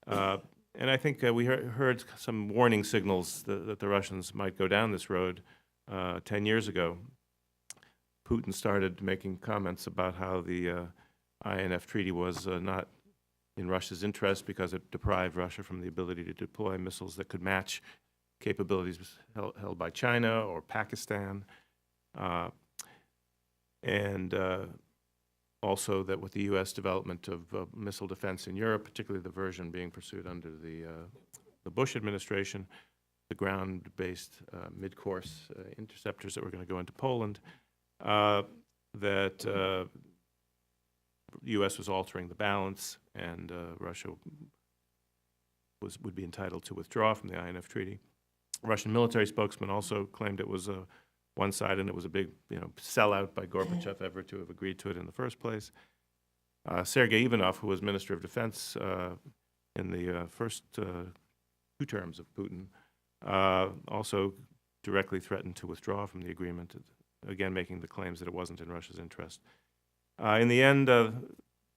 and I think we heard some warning signals that the Russians might go down this road 10 years ago. Putin started making comments about how the INF Treaty was not in Russia's interest because it deprived Russia from the ability to deploy missiles that could match capabilities held by China or Pakistan, and also that with the U.S. development of missile defense in Europe, particularly the version being pursued under the Bush administration, the ground-based mid-course interceptors that were going to go into Poland, that the U.S. was altering the balance, and Russia would be entitled to withdraw from the INF Treaty. Russian military spokesman also claimed it was one side, and it was a big, sellout by Gorbachev ever to have agreed to it in the first place. Sergei Ivanov, who was Minister of Defense in the first 2 terms of Putin, also directly threatened to withdraw from the agreement, again making the claims that it wasn't in Russia's interest. In the end, the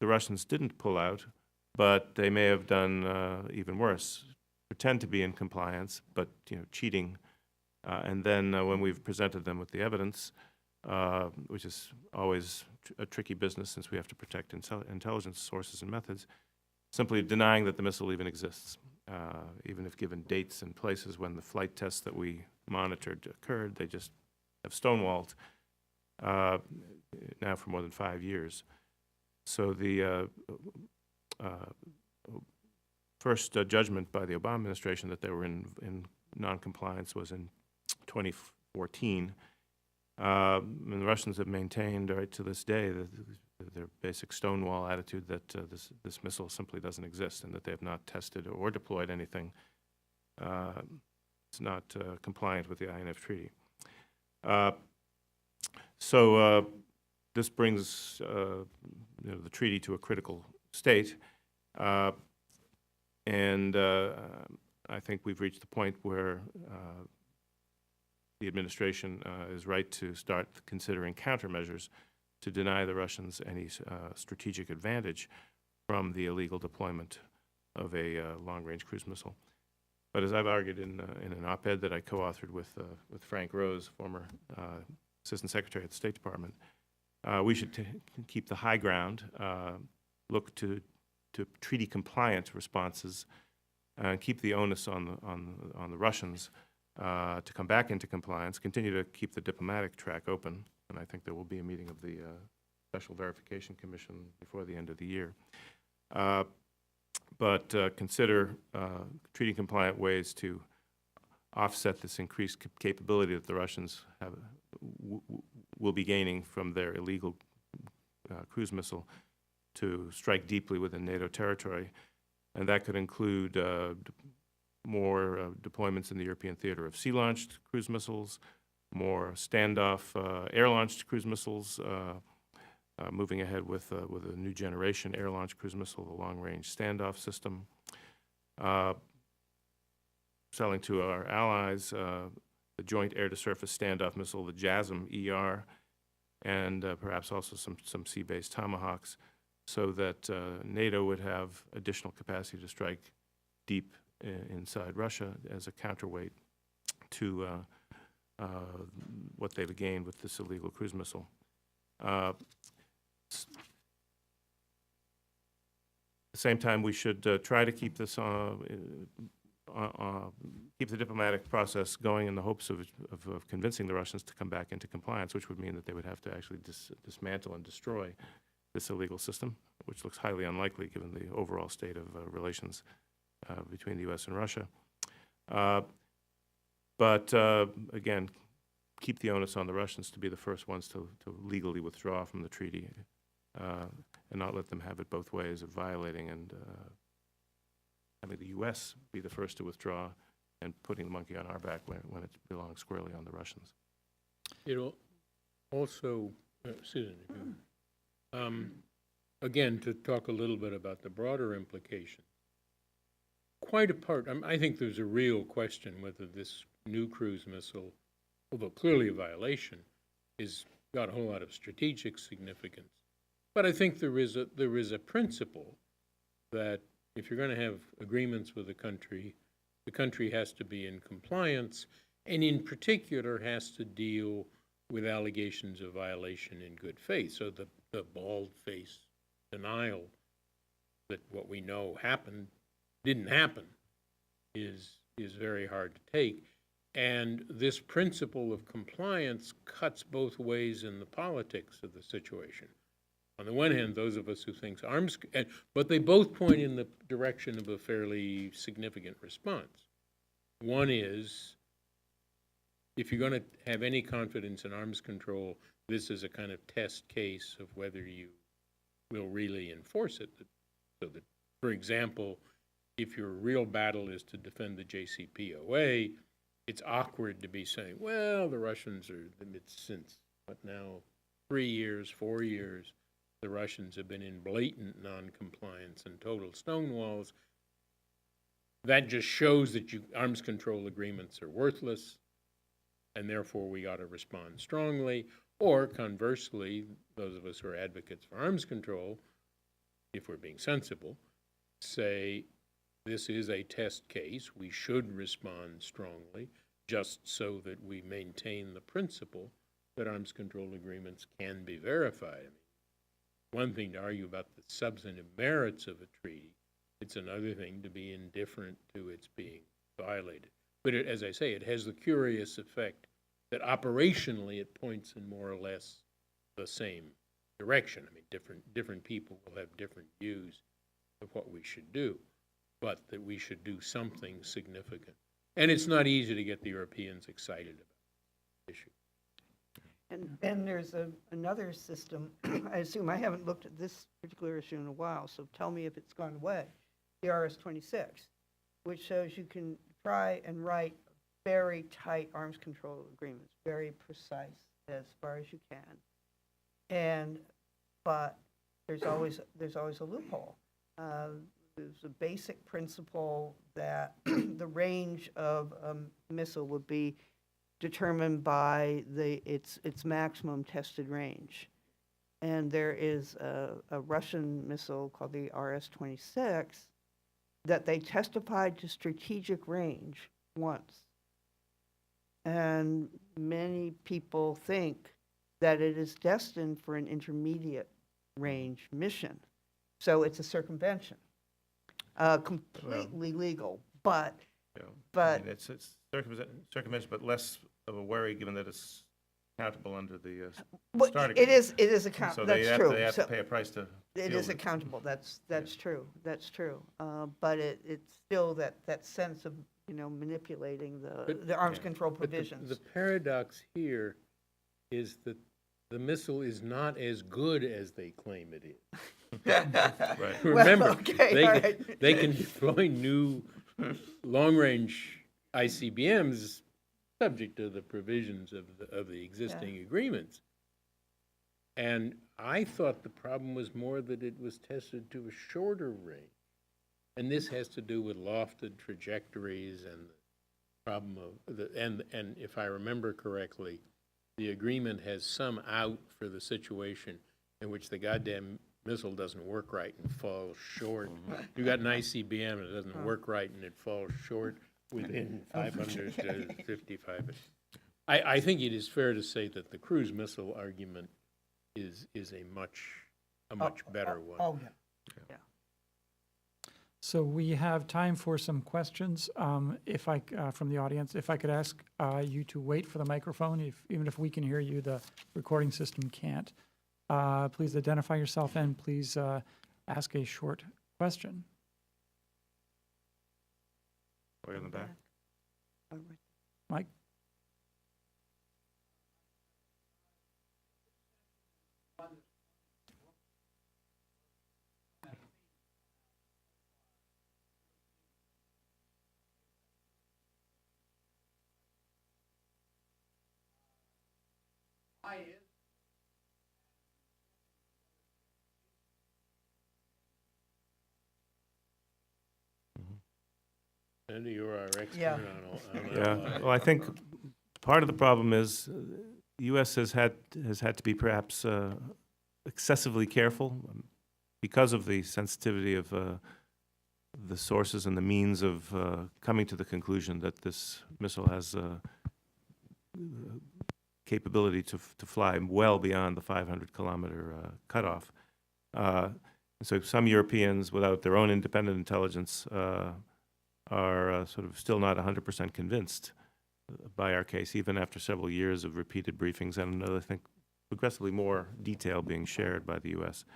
Russians didn't pull out, but they may have done even worse, pretend to be in compliance, but cheating. And then when we've presented them with the evidence, which is always a tricky business since we have to protect intelligence sources and methods, simply denying that the missile even exists, even if given dates and places when the flight tests that we monitored occurred, they just have stonewalled now for more than 5 years. So the first judgment by the Obama administration that they were in non-compliance was in 14. And the Russians have maintained right to this day their basic Stonewall attitude that this missile simply doesn't exist and that they have not tested or deployed anything. It's not compliant with the INF Treaty. So this brings the treaty to a critical state. And I think we've reached the point where the administration is right to start considering countermeasures to deny the Russians any strategic advantage from the illegal deployment of a long-range cruise missile. But as I've argued in an op-ed that I co-authored with Frank Rose, former Assistant Secretary at the State Department, we should keep the high ground, look to treaty-compliant responses, and keep the onus on the Russians to come back into compliance, continue to keep the diplomatic track open, and I think there will be a meeting of the Special Verification Commission before the end of the year. But consider treaty-compliant ways to offset this increased capability that the Russians will be gaining from their illegal cruise missile to strike deeply within NATO territory. And that could include more deployments in the European theater of sea-launched cruise missiles, more standoff air-launched cruise missiles, moving ahead with a new generation air-launched cruise missile, the long-range standoff system, selling to our allies the joint air-to-surface standoff missile, the JASSM-ER, and perhaps also some sea-based Tomahawks, so that NATO would have additional capacity to strike deep inside Russia as a counterweight to what they've gained with this illegal cruise missile. At the same time, we should try to keep this keep the diplomatic process going in the hopes of convincing the Russians to come back into compliance, which would mean that they would have to actually dismantle and destroy this illegal system, which looks highly unlikely given the overall state of relations between the U.S. and Russia. But again, keep the onus on the Russians to be the first ones to legally withdraw from the treaty and not let them have it both ways of violating and having the U.S. be the first to withdraw and putting the monkey on our back when it belongs squarely on the Russians. It'll also, Susan, if you, again, to talk a little bit about the broader implications. Quite apart, I think there's a real question whether this new cruise missile, although clearly a violation, is got a whole lot of strategic significance. But I think there is a principle that if you're going to have agreements with a country, the country has to be in compliance, and in particular has to deal with allegations of violation in good faith. So the bald-faced denial that what we know happened didn't happen is very hard to take. And this principle of compliance cuts both ways in the politics of the situation. On the one hand, those of us who think but they both point in the direction of a fairly significant response. One is, if you're going to have any confidence in arms control, this is a kind of test case of whether you will really enforce it. So that, for example, if your real battle is to defend the JCPOA, it's awkward to be saying, well, the Russians are, since, what now, 3 years, 4 years, the Russians have been in blatant non-compliance and total stonewalls. That just shows that arms control agreements are worthless, and therefore we ought to respond strongly. Or conversely, those of us who are advocates for arms control, if we're being sensible, say this is a test case, we should respond strongly, just so that we maintain the principle that arms control agreements can be verified. I mean, one thing to argue about the substantive merits of a treaty, it's another thing to be indifferent to its being violated. But as I say, it has the curious effect that operationally it points in more or less the same direction. I mean, different people will have different views of what we should do, but that we should do something significant. And it's not easy to get the Europeans excited about. issue. And there's another system, I assume, I haven't looked at this particular issue in a while, so tell me if it's gone away, the RS-26, which shows you can try and write very tight arms control agreements, very precise as far as you can. But there's always a loophole. There's a basic principle that the range of a missile would be determined by its maximum tested range. And there is a Russian missile called the RS-26 that they testified to strategic range once. And many people think that it is destined for an intermediate range mission. So it's a circumvention, completely legal, but Yeah. But- I mean, it's circumvention, but less of a worry, given that it's countable under the well, start it agreement. is So accountable, they that's have, true. they have So to pay a price to it field is accountable, that's true, that's true. But it's still that sense of, manipulating But- the arms Yeah. control But provisions. the paradox here is that the missile is not as good as they claim it is. Right. Remember, okay, they, all can, right. they can deploy new long-range ICBMs subject to the provisions of the existing agreements. And I thought the problem was more that it was tested to a shorter range. And this has to do with lofted trajectories and the problem of and if I remember correctly, the agreement has some out for the situation in which the goddamn missile doesn't work right and falls short. You got an ICBM and it doesn't work right and it falls short within 500 to 55. I think it is fair to say that the cruise missile argument is a much better one. Oh, yeah. So we have time for some questions. If I, from the audience, if I could ask you to wait for the microphone, even if we can hear you, the recording system can't. Please identify yourself and please ask a short question. Way in the back. All right. Mike? Andy, you're our expert Yeah. on Yeah, well, I think part of the problem is the U.S. has had to be perhaps excessively careful because of the sensitivity of the sources and the means of coming to the conclusion that this missile has capability to fly well beyond the 500-kilometer cutoff. So some Europeans, without their own independent intelligence, are sort of still not 100% convinced by our case, even after several years of repeated briefings and I think progressively more detail being shared by the U.S.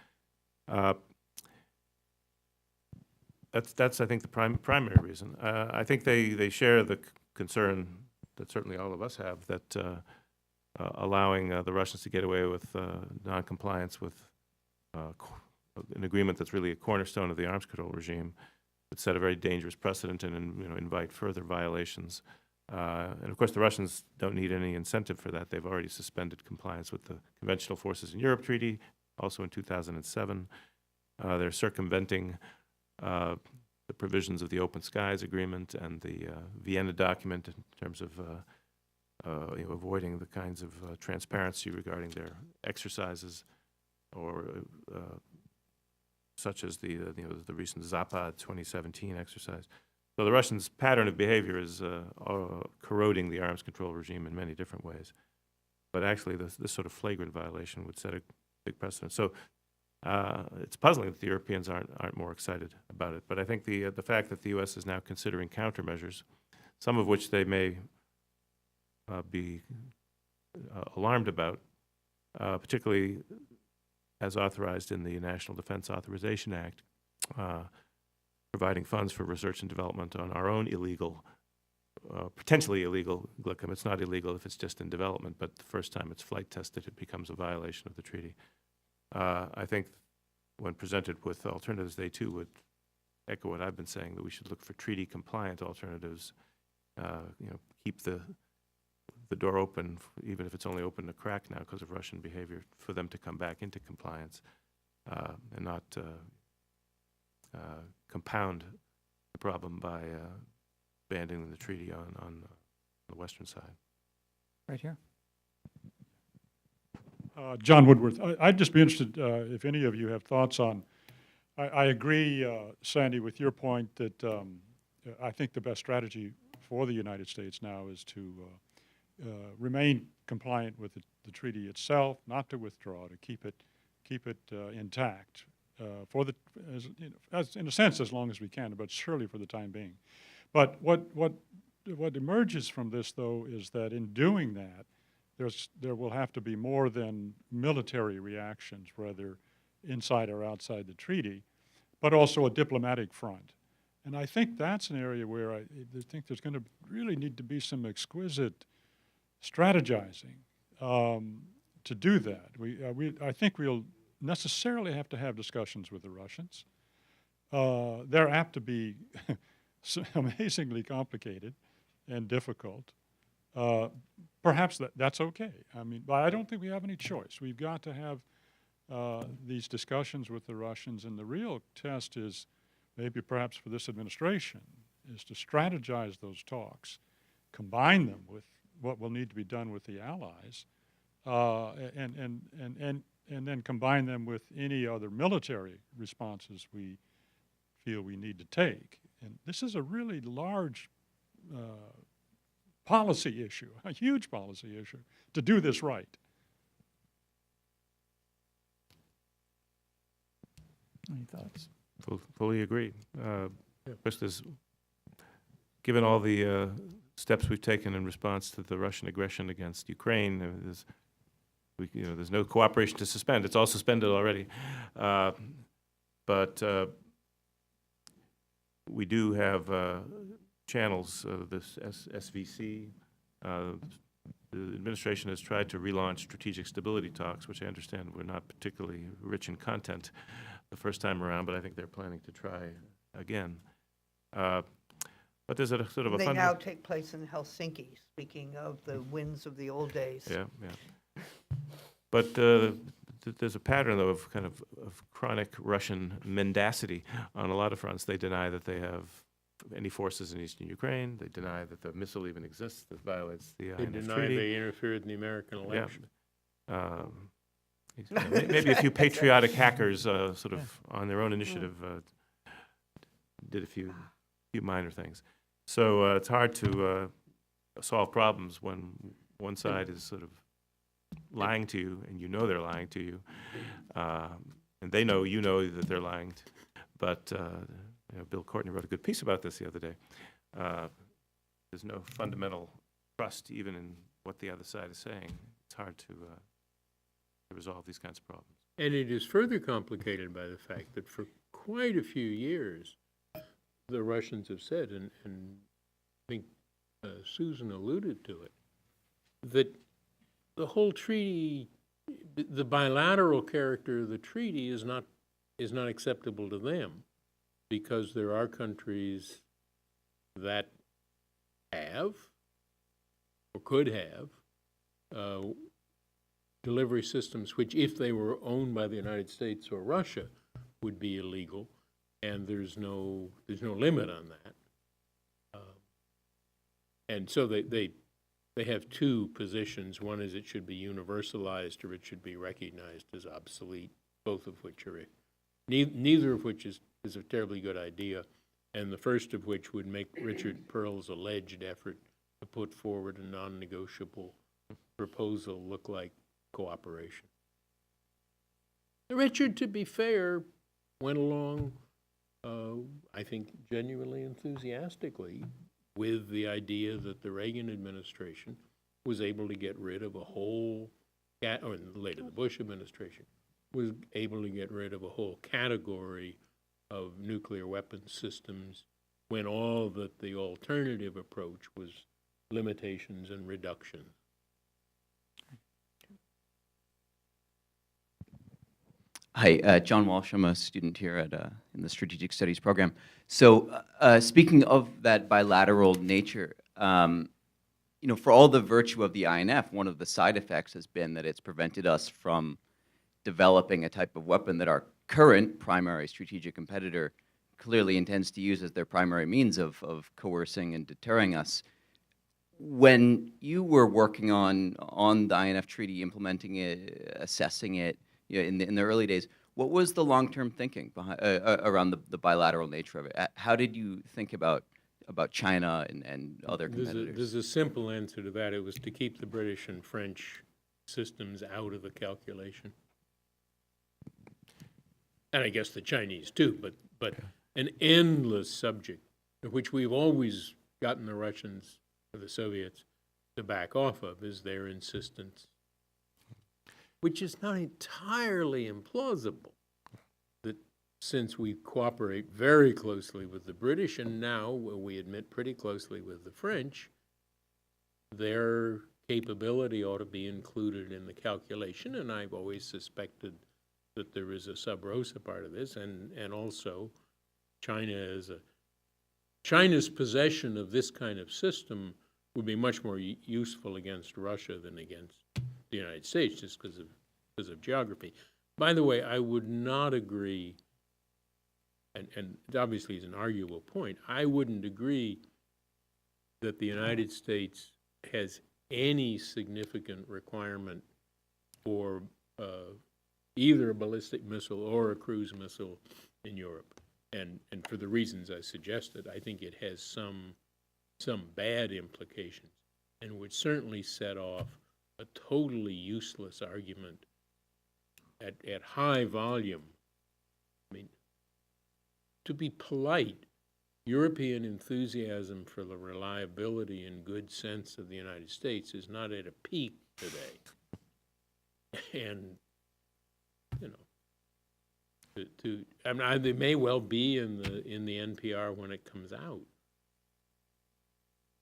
That's I think the primary reason. I think they share the concern that certainly all of us have that allowing the Russians to get away with non-compliance with an agreement that's really a cornerstone of the arms control regime would set a very dangerous precedent and invite further violations. And of course, the Russians don't need any incentive for that. They've already suspended compliance with the Conventional Forces in Europe Treaty, also in 2007. They're circumventing the provisions of the Open Skies Agreement and the Vienna document in terms of avoiding the kinds of transparency regarding their exercises, or such as the recent Zapad 2017 exercise. So the Russians' pattern of behavior is corroding the arms control regime in many different ways. But actually, this sort of flagrant violation would set a big precedent. So it's puzzling that the Europeans aren't more excited about it. But I think the fact that the U.S. is now considering countermeasures, some of which they may be alarmed about, particularly as authorized in the National Defense Authorization Act, providing funds for research and development on our own illegal potentially illegal glickem. It's not illegal if it's just in development, but the first time it's flight tested, it becomes a violation of the treaty. I think when presented with alternatives, they too would echo what I've been saying, that we should look for treaty-compliant alternatives. Keep the door open, even if it's only open a crack now because of Russian behavior, for them to come back into compliance and not compound the problem by abandoning the treaty on the western side. Right here. John Woodworth, I'd just be interested if any of you have thoughts on, I agree, Sandy, with your point that I think the best strategy for the United States now is to remain compliant with the treaty itself, not to withdraw, to keep it intact for the, as in a sense, as long as we can, but surely for the time being. But what emerges from this, though, is that in doing that, there will have to be more than military reactions, whether inside or outside the treaty, but also a diplomatic front. And I think that's an area where I think there's going to really need to be some exquisite strategizing to do that. I think we'll necessarily have to have discussions with the Russians. They're apt to be amazingly complicated and difficult. Perhaps that's okay. I mean, but I don't think we have any choice. We've got to have these discussions with the Russians, and the real test is, maybe perhaps for this administration, is to strategize those talks, combine them with what will need to be done with the allies, and then combine them with any other military responses we feel we need to take. And this is a really large policy issue, a huge policy issue, to do this right. Any thoughts? Fully agree. Just as, given all the steps we've taken in response to the Russian aggression against Ukraine, there's no cooperation to suspend. It's all suspended already. But we do have channels, this SVC. The administration has tried to relaunch strategic stability talks, which I understand were not particularly rich in content the first time around, but I think they're planning to try again. But there's a sort of a They now take place in Helsinki, speaking of the winds of the old days. Yeah. But there's a pattern, though, of kind of chronic Russian mendacity on a lot of fronts. They deny that they have any forces in eastern Ukraine. They deny that the missile even exists that violates the They INF deny Treaty. they interfered in the American election. Maybe a few patriotic hackers sort of on their own initiative did a few minor things. So it's hard to solve problems when one side is sort of lying to you, and you know they're lying to you, and they know you know that they're lying. But Bill Courtney wrote a good piece about this the other day. There's no fundamental trust even in what the other side is saying. It's hard to resolve these kinds of problems. And it is further complicated by the fact that for quite a few years, the Russians have said, and I think Susan alluded to it, that the whole treaty, the bilateral character of the treaty is not acceptable to them, because there are countries that have or could have delivery systems which, if they were owned by the United States or Russia, would be illegal, and there's no limit on that. And so they have two positions. One is it should be universalized, or it should be recognized as obsolete, both of which are neither of which is a terribly good idea, and the first of which would make Richard Pearl's alleged effort to put forward a non-negotiable proposal look like cooperation. Richard, to be fair, went along, I think, genuinely enthusiastically with the idea that the Reagan administration was able to get rid of a whole, or later the Bush administration, was able to get rid of a whole category of nuclear weapons systems when all that the alternative approach was limitations and reduction. Hi, John Walsh. I'm a student here at in the Strategic Studies program. So, speaking of that bilateral nature, you know, for all the virtue of the INF, one of the side effects has been that it's prevented us from developing a type of weapon that our current primary strategic competitor clearly intends to use as their primary means of coercing and deterring us. When you were working on the INF Treaty, implementing it, assessing it, you know, in the early days, what was the long-term thinking behind, around the bilateral nature of it? How did you think about China and other competitors? There's a simple answer to that. It was to keep the British and French systems out of the calculation. And I guess the Chinese too, but an endless subject, of which we've always gotten the Russians or the Soviets to back off of, is their insistence, which is not entirely implausible, that since we cooperate very closely with the British, and now we admit pretty closely with the French, their capability ought to be included in the calculation, and I've always suspected that there is a sub rosa part of this, and also China's possession of this kind of system would be much more useful against Russia than against the United States, just because of geography. By the way, I would not agree, and it obviously is an arguable point, I wouldn't agree that the United States has any significant requirement for either a ballistic missile or a cruise missile in Europe. And for the reasons I suggested, I think it has some bad implications and would certainly set off a totally useless argument at high volume. I mean, to be polite, European enthusiasm for the reliability and good sense of the United States is not at a peak today. And, you know, I mean, they may well be in the NPR when it comes out.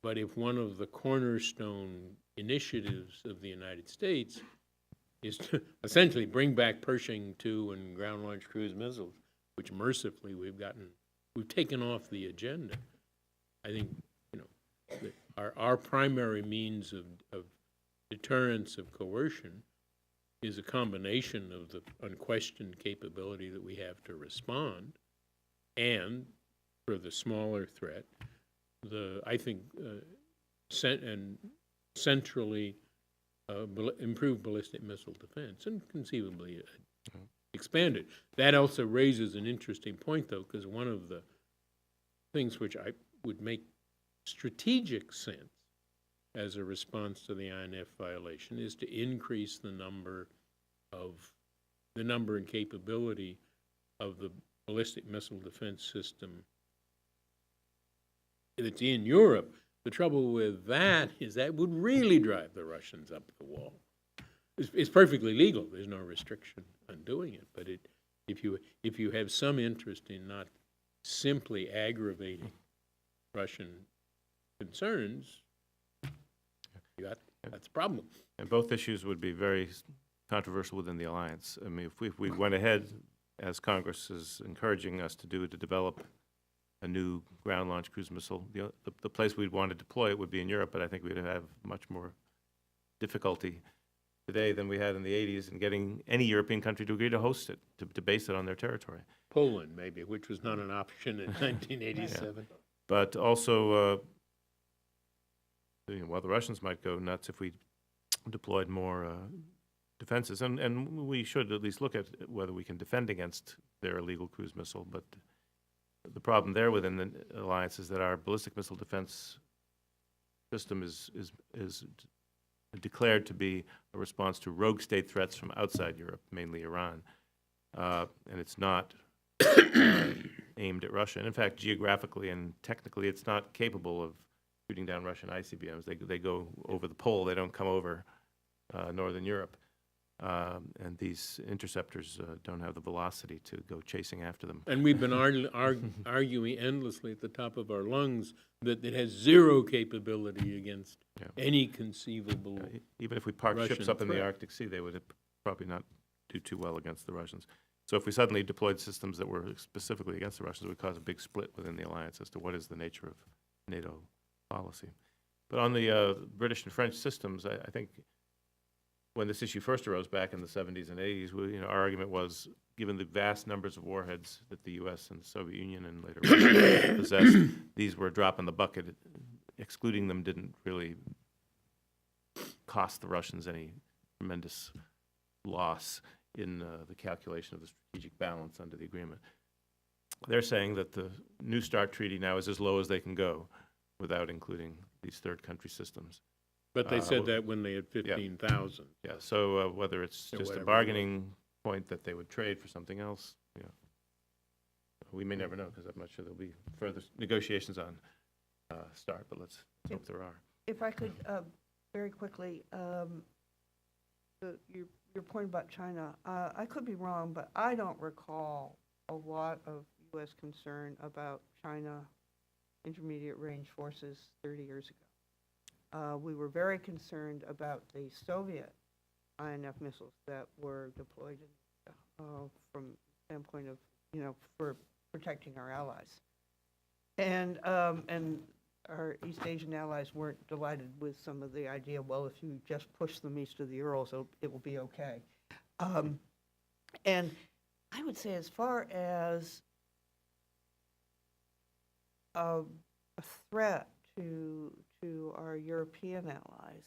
But if one of the cornerstone initiatives of the United States is to essentially bring back Pershing II and ground-launched cruise missiles, which mercifully we've taken off the agenda, I think, you know, our primary means of deterrence of coercion is a combination of the unquestioned capability that we have to respond, and for the smaller threat, I think, centrally improved ballistic missile defense, and conceivably expanded. That also raises an interesting point, though, because one of the things which I would make strategic sense as a response to the INF violation is to increase the number and capability of the ballistic missile defense system that's in Europe. The trouble with that is that would really drive the Russians up the wall. It's perfectly legal. There's no restriction on doing it. But if you have some interest in not simply aggravating Russian concerns, that's a problem. And both issues would be very controversial within the alliance. I mean, if we went ahead, as Congress is encouraging us to do, to develop a new ground-launched cruise missile, the place we'd want to deploy it would be in Europe, but I think we'd have much more difficulty today than we had in the 80s in getting any European country to agree to host it, to base it on their territory. Poland, maybe, which was not an option in 1987. Yeah. But also, well, the Russians might go nuts if we deployed more defenses, and we should at least look at whether we can defend against their illegal cruise missile. But the problem there within the alliance is that our ballistic missile defense system is declared to be a response to rogue state threats from outside Europe, mainly Iran, and it's not aimed at Russia. And in fact, geographically and technically, it's not capable of shooting down Russian ICBMs. They go over the pole. They don't come over Northern Europe. And these interceptors don't have the velocity to go chasing after them. And we've been arguing endlessly at the top of our lungs that it has zero capability against Yeah. any conceivable. Even if we parked ships Russian up in the threat. Arctic Sea, they would probably not do too well against the Russians. So if we suddenly deployed systems that were specifically against the Russians, it would cause a big split within the alliance as to what is the nature of NATO policy. But on the British and French systems, I think when this issue first arose back in the 70s and 80s, our argument was, given the vast numbers of warheads that the U.S. and the Soviet Union and later Russia possessed, these were a drop in the bucket. Excluding them didn't really cost the Russians any tremendous loss in the calculation of the strategic balance under the agreement. They're saying that the New START treaty now is as low as they can go without including these third country systems. But they said well, that when they had 15,000. Yeah, so whether it's Or just a whatever it bargaining point that they would trade for something else, we may never know, because I'm not sure there'll be further negotiations on START, but let's hope there are. If I could, very quickly, your point about China, I could be wrong, but I don't recall a lot of U.S. concern about China intermediate range forces 30 years ago. We were very concerned about the Soviet INF missiles that were deployed from the standpoint of, for protecting our allies. And our East Asian allies weren't delighted with some of the idea, well, if you just push them east of the Urals, it will be okay. And I would say as far as a threat to our European allies,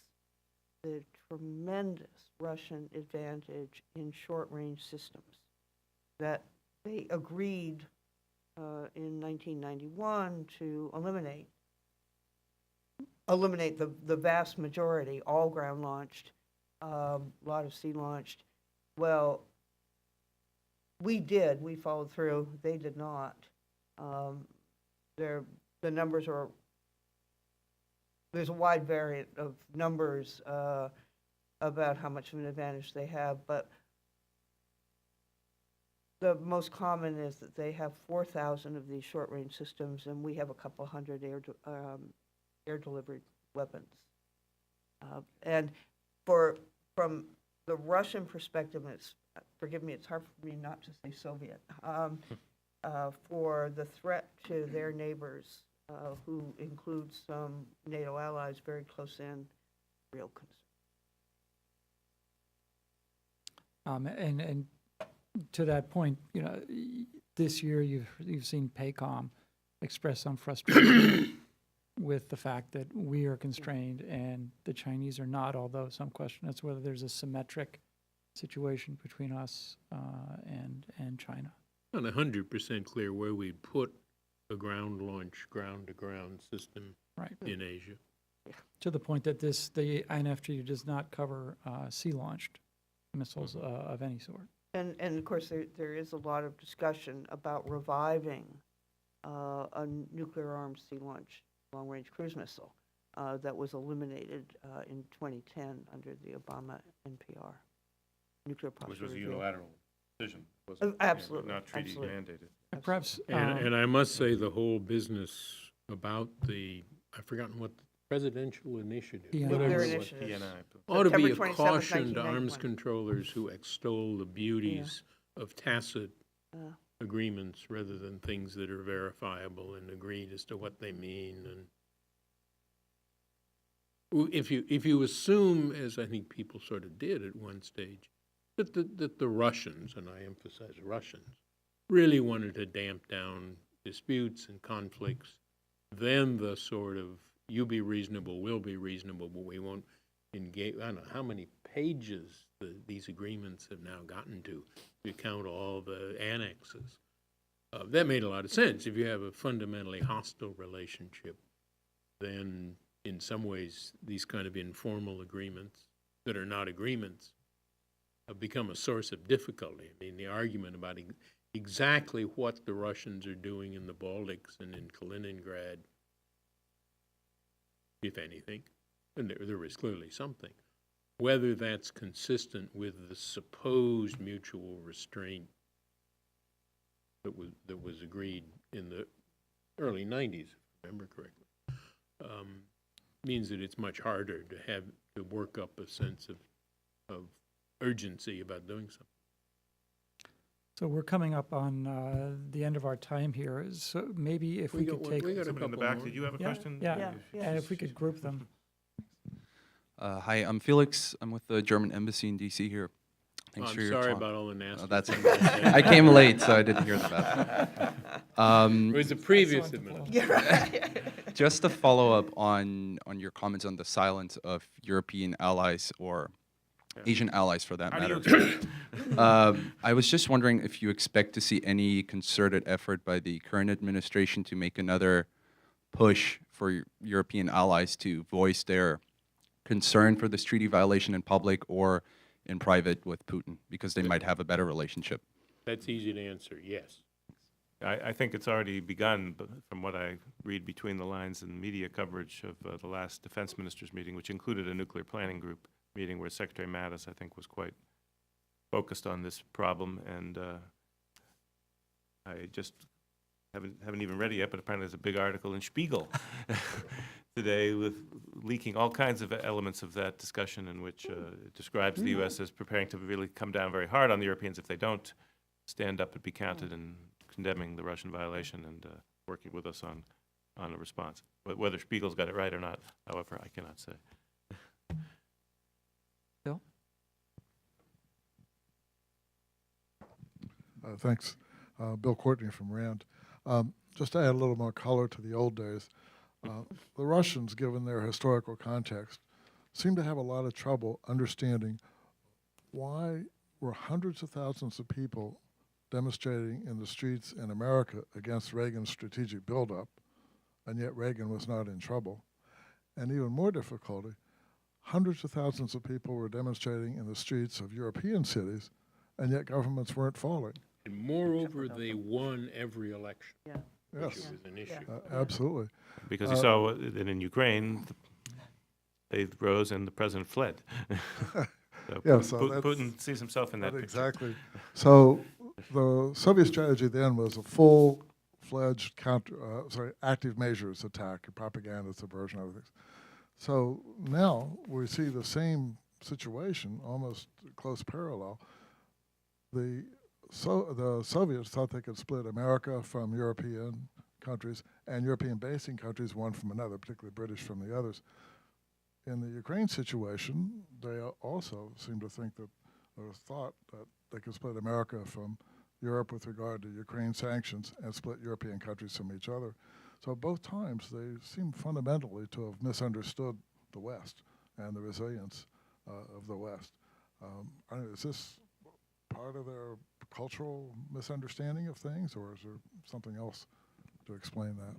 the tremendous Russian advantage in short-range systems that they agreed in 1991 to eliminate the vast majority, all ground-launched, a lot of sea-launched. Well, we followed through, they did not. The numbers are, there's a wide variant of numbers about how much of an advantage they have, but the most common is that they have 4,000 of these short-range systems, and we have a couple hundred air-delivered weapons. And from the Russian perspective, forgive me, it's hard for me not to say Soviet, for the threat to their neighbors, who includes some NATO allies very close in, real concern. And to that point, this year you've seen PACOM express some frustration with the fact that we are constrained and the Chinese are not, although some question as to whether there's a symmetric situation between us and China. Not 100% clear where we'd put a ground-launch, ground-to-ground system Right. in Asia. To the point that the INF Treaty does not cover sea-launched missiles of any sort. And of course, there is a lot of discussion about reviving a nuclear-armed sea-launched long-range cruise missile that was eliminated in 2010 under the Obama NPR, nuclear posture Which was a review. unilateral decision, wasn't it? Absolutely, Not treaty absolutely. mandated. And perhaps, And I must say, the whole business about I've forgotten what the presidential initiative. PNI. whatever Their it was, initiatives. ought to be a September 27th, caution to arms 1991. controllers who extol the beauties of tacit agreements rather than things that are verifiable and agreed as to what they mean. And if you assume, as I think people sort of did at one stage, that the Russians, and I emphasize Russians, really wanted to damp down disputes and conflicts, then the sort of you be reasonable, we'll be reasonable, but we won't engage. I don't know how many pages these agreements have now gotten to. You count all the annexes. That made a lot of sense. If you have a fundamentally hostile relationship, then in some ways these kind of informal agreements that are not agreements have become a source of difficulty. I mean, the argument about exactly what the Russians are doing in the Baltics and in Kaliningrad, if anything, and there is clearly something, whether that's consistent with the supposed mutual restraint that was agreed in the early 90s, if I remember correctly, means that it's much harder to work up a sense of urgency about doing something. So we're coming up on the end of our time here, so maybe if we could take, We got a Somebody in the couple back, more. did you have a Yeah, question? yeah. Yeah. and if we could group them. Hi, I'm Felix. I'm with the German Embassy in DC here. Thanks I'm for your sorry talk. about all the nasty. That's things I said. I came late, so I didn't hear the best. It was the previous Excellent administration. Just to follow up on your comments on the silence of European allies or Asian allies for that How do you matter. expect? I was just wondering if you expect to see any concerted effort by the current administration to make another push for European allies to voice their concern for this treaty violation in public or in private with Putin, because they might have a better relationship. That's easy to answer, yes. I think it's already begun, but from what I read between the lines in media coverage of the last defense ministers meeting, which included a nuclear planning group meeting where Secretary Mattis, I think, was quite focused on this problem, and I just haven't even read it yet, but apparently there's a big article in Spiegel today with leaking all kinds of elements of that discussion in which it describes the U.S. as preparing to really come down very hard on the Europeans if they don't stand up and be counted in condemning the Russian violation and working with us on a response. Whether Spiegel's got it right or not, however, I cannot say. Bill? Thanks. Bill Courtney from RAND. Just to add a little more color to the old days, the Russians, given their historical context, seem to have a lot of trouble understanding why were hundreds of thousands of people demonstrating in the streets in America against Reagan's strategic buildup, and yet Reagan was not in trouble. And even more difficulty, hundreds of thousands of people were demonstrating in the streets of European cities, and yet governments weren't falling. And moreover, they won every election, Yeah. which Yes, was an issue. absolutely. Because you saw that in Ukraine, they rose and the president fled. So Yeah, so that's- Putin sees himself in that picture. Exactly. So the Soviet strategy then was a full-fledged active measures attack, propaganda, subversion, other things. So now we see the same situation, almost close parallel. The Soviets thought they could split America from European countries and European basing countries one from another, particularly British from the others. In the Ukraine situation, they also seem to think that, or thought that they could split America from Europe with regard to Ukraine sanctions and split European countries from each other. So both times they seem fundamentally to have misunderstood the West and the resilience of the West. Is this part of their cultural misunderstanding of things, or is there something else to explain that?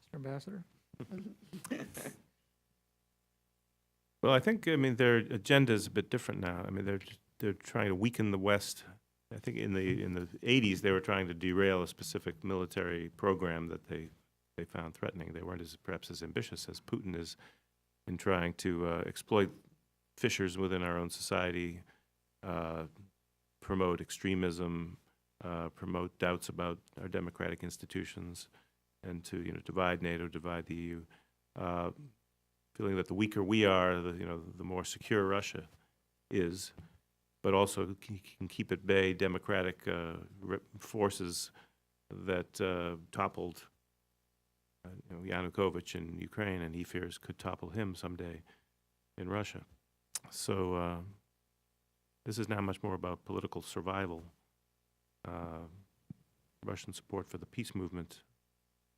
Mr. Ambassador? Well, I think, their agenda is a bit different now. They're trying to weaken the West. I think in the 80s, they were trying to derail a specific military program that they found threatening. They weren't perhaps as ambitious as Putin is in trying to exploit fissures within our own society, promote extremism, promote doubts about our democratic institutions, and to divide NATO, divide the EU, feeling that the weaker we are, the more secure Russia is, but also can keep at bay democratic forces that toppled Yanukovych in Ukraine, and he fears could topple him someday in Russia. So this is now much more about political survival. Russian support for the peace movement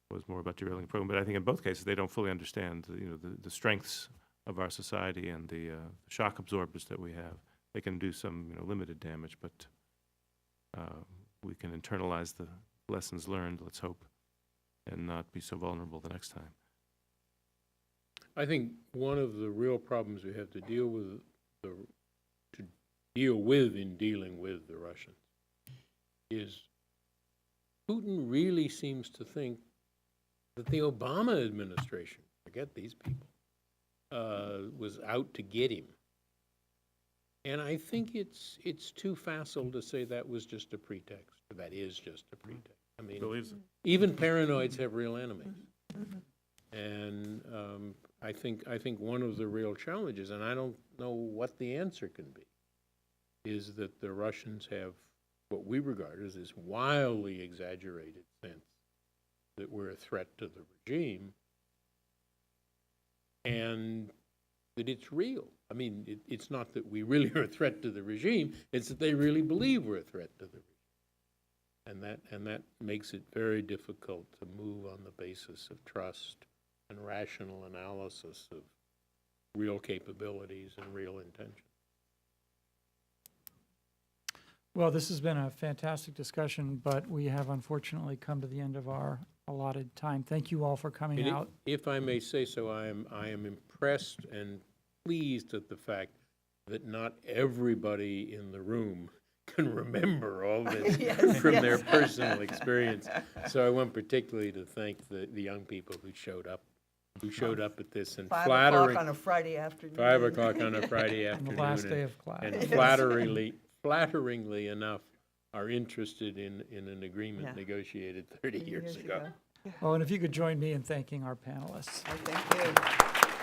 was more about derailing the program. But I think in both cases they don't fully understand the strengths of our society and the shock absorbers that we have. They can do some limited damage, but we can internalize the lessons learned, let's hope, and not be so vulnerable the next time. I think one of the real problems we have to deal with in dealing with the Russians is Putin really seems to think that the Obama administration, forget these people, was out to get him. And I think it's too facile to say that was just a pretext. That is just a pretext. I mean, Believes it. even paranoids have real enemies. And I think one of the real challenges, and I don't know what the answer can be, is that the Russians have what we regard as this wildly exaggerated sense that we're a threat to the regime, and that it's real. I mean, it's not that we really are a threat to the regime, it's that they really believe we're a threat to the regime. And that makes it very difficult to move on the basis of trust and rational analysis of real capabilities and real intention. Well, this has been a fantastic discussion, but we have unfortunately come to the end of our allotted time. Thank you all for coming And out. if I may say so, I am impressed and pleased at the fact that not everybody in the room can remember all this Yes, from yes. their personal experience. So I want particularly to thank the young people who showed up at this, and 5 flattering, o'clock on a Friday afternoon. 5 o'clock on a Friday On afternoon. the last day of class. And Yes. flatteringly enough, are interested in an agreement Yeah. negotiated 30 years ago. Oh, and if you could join me in thanking our panelists. Thank you.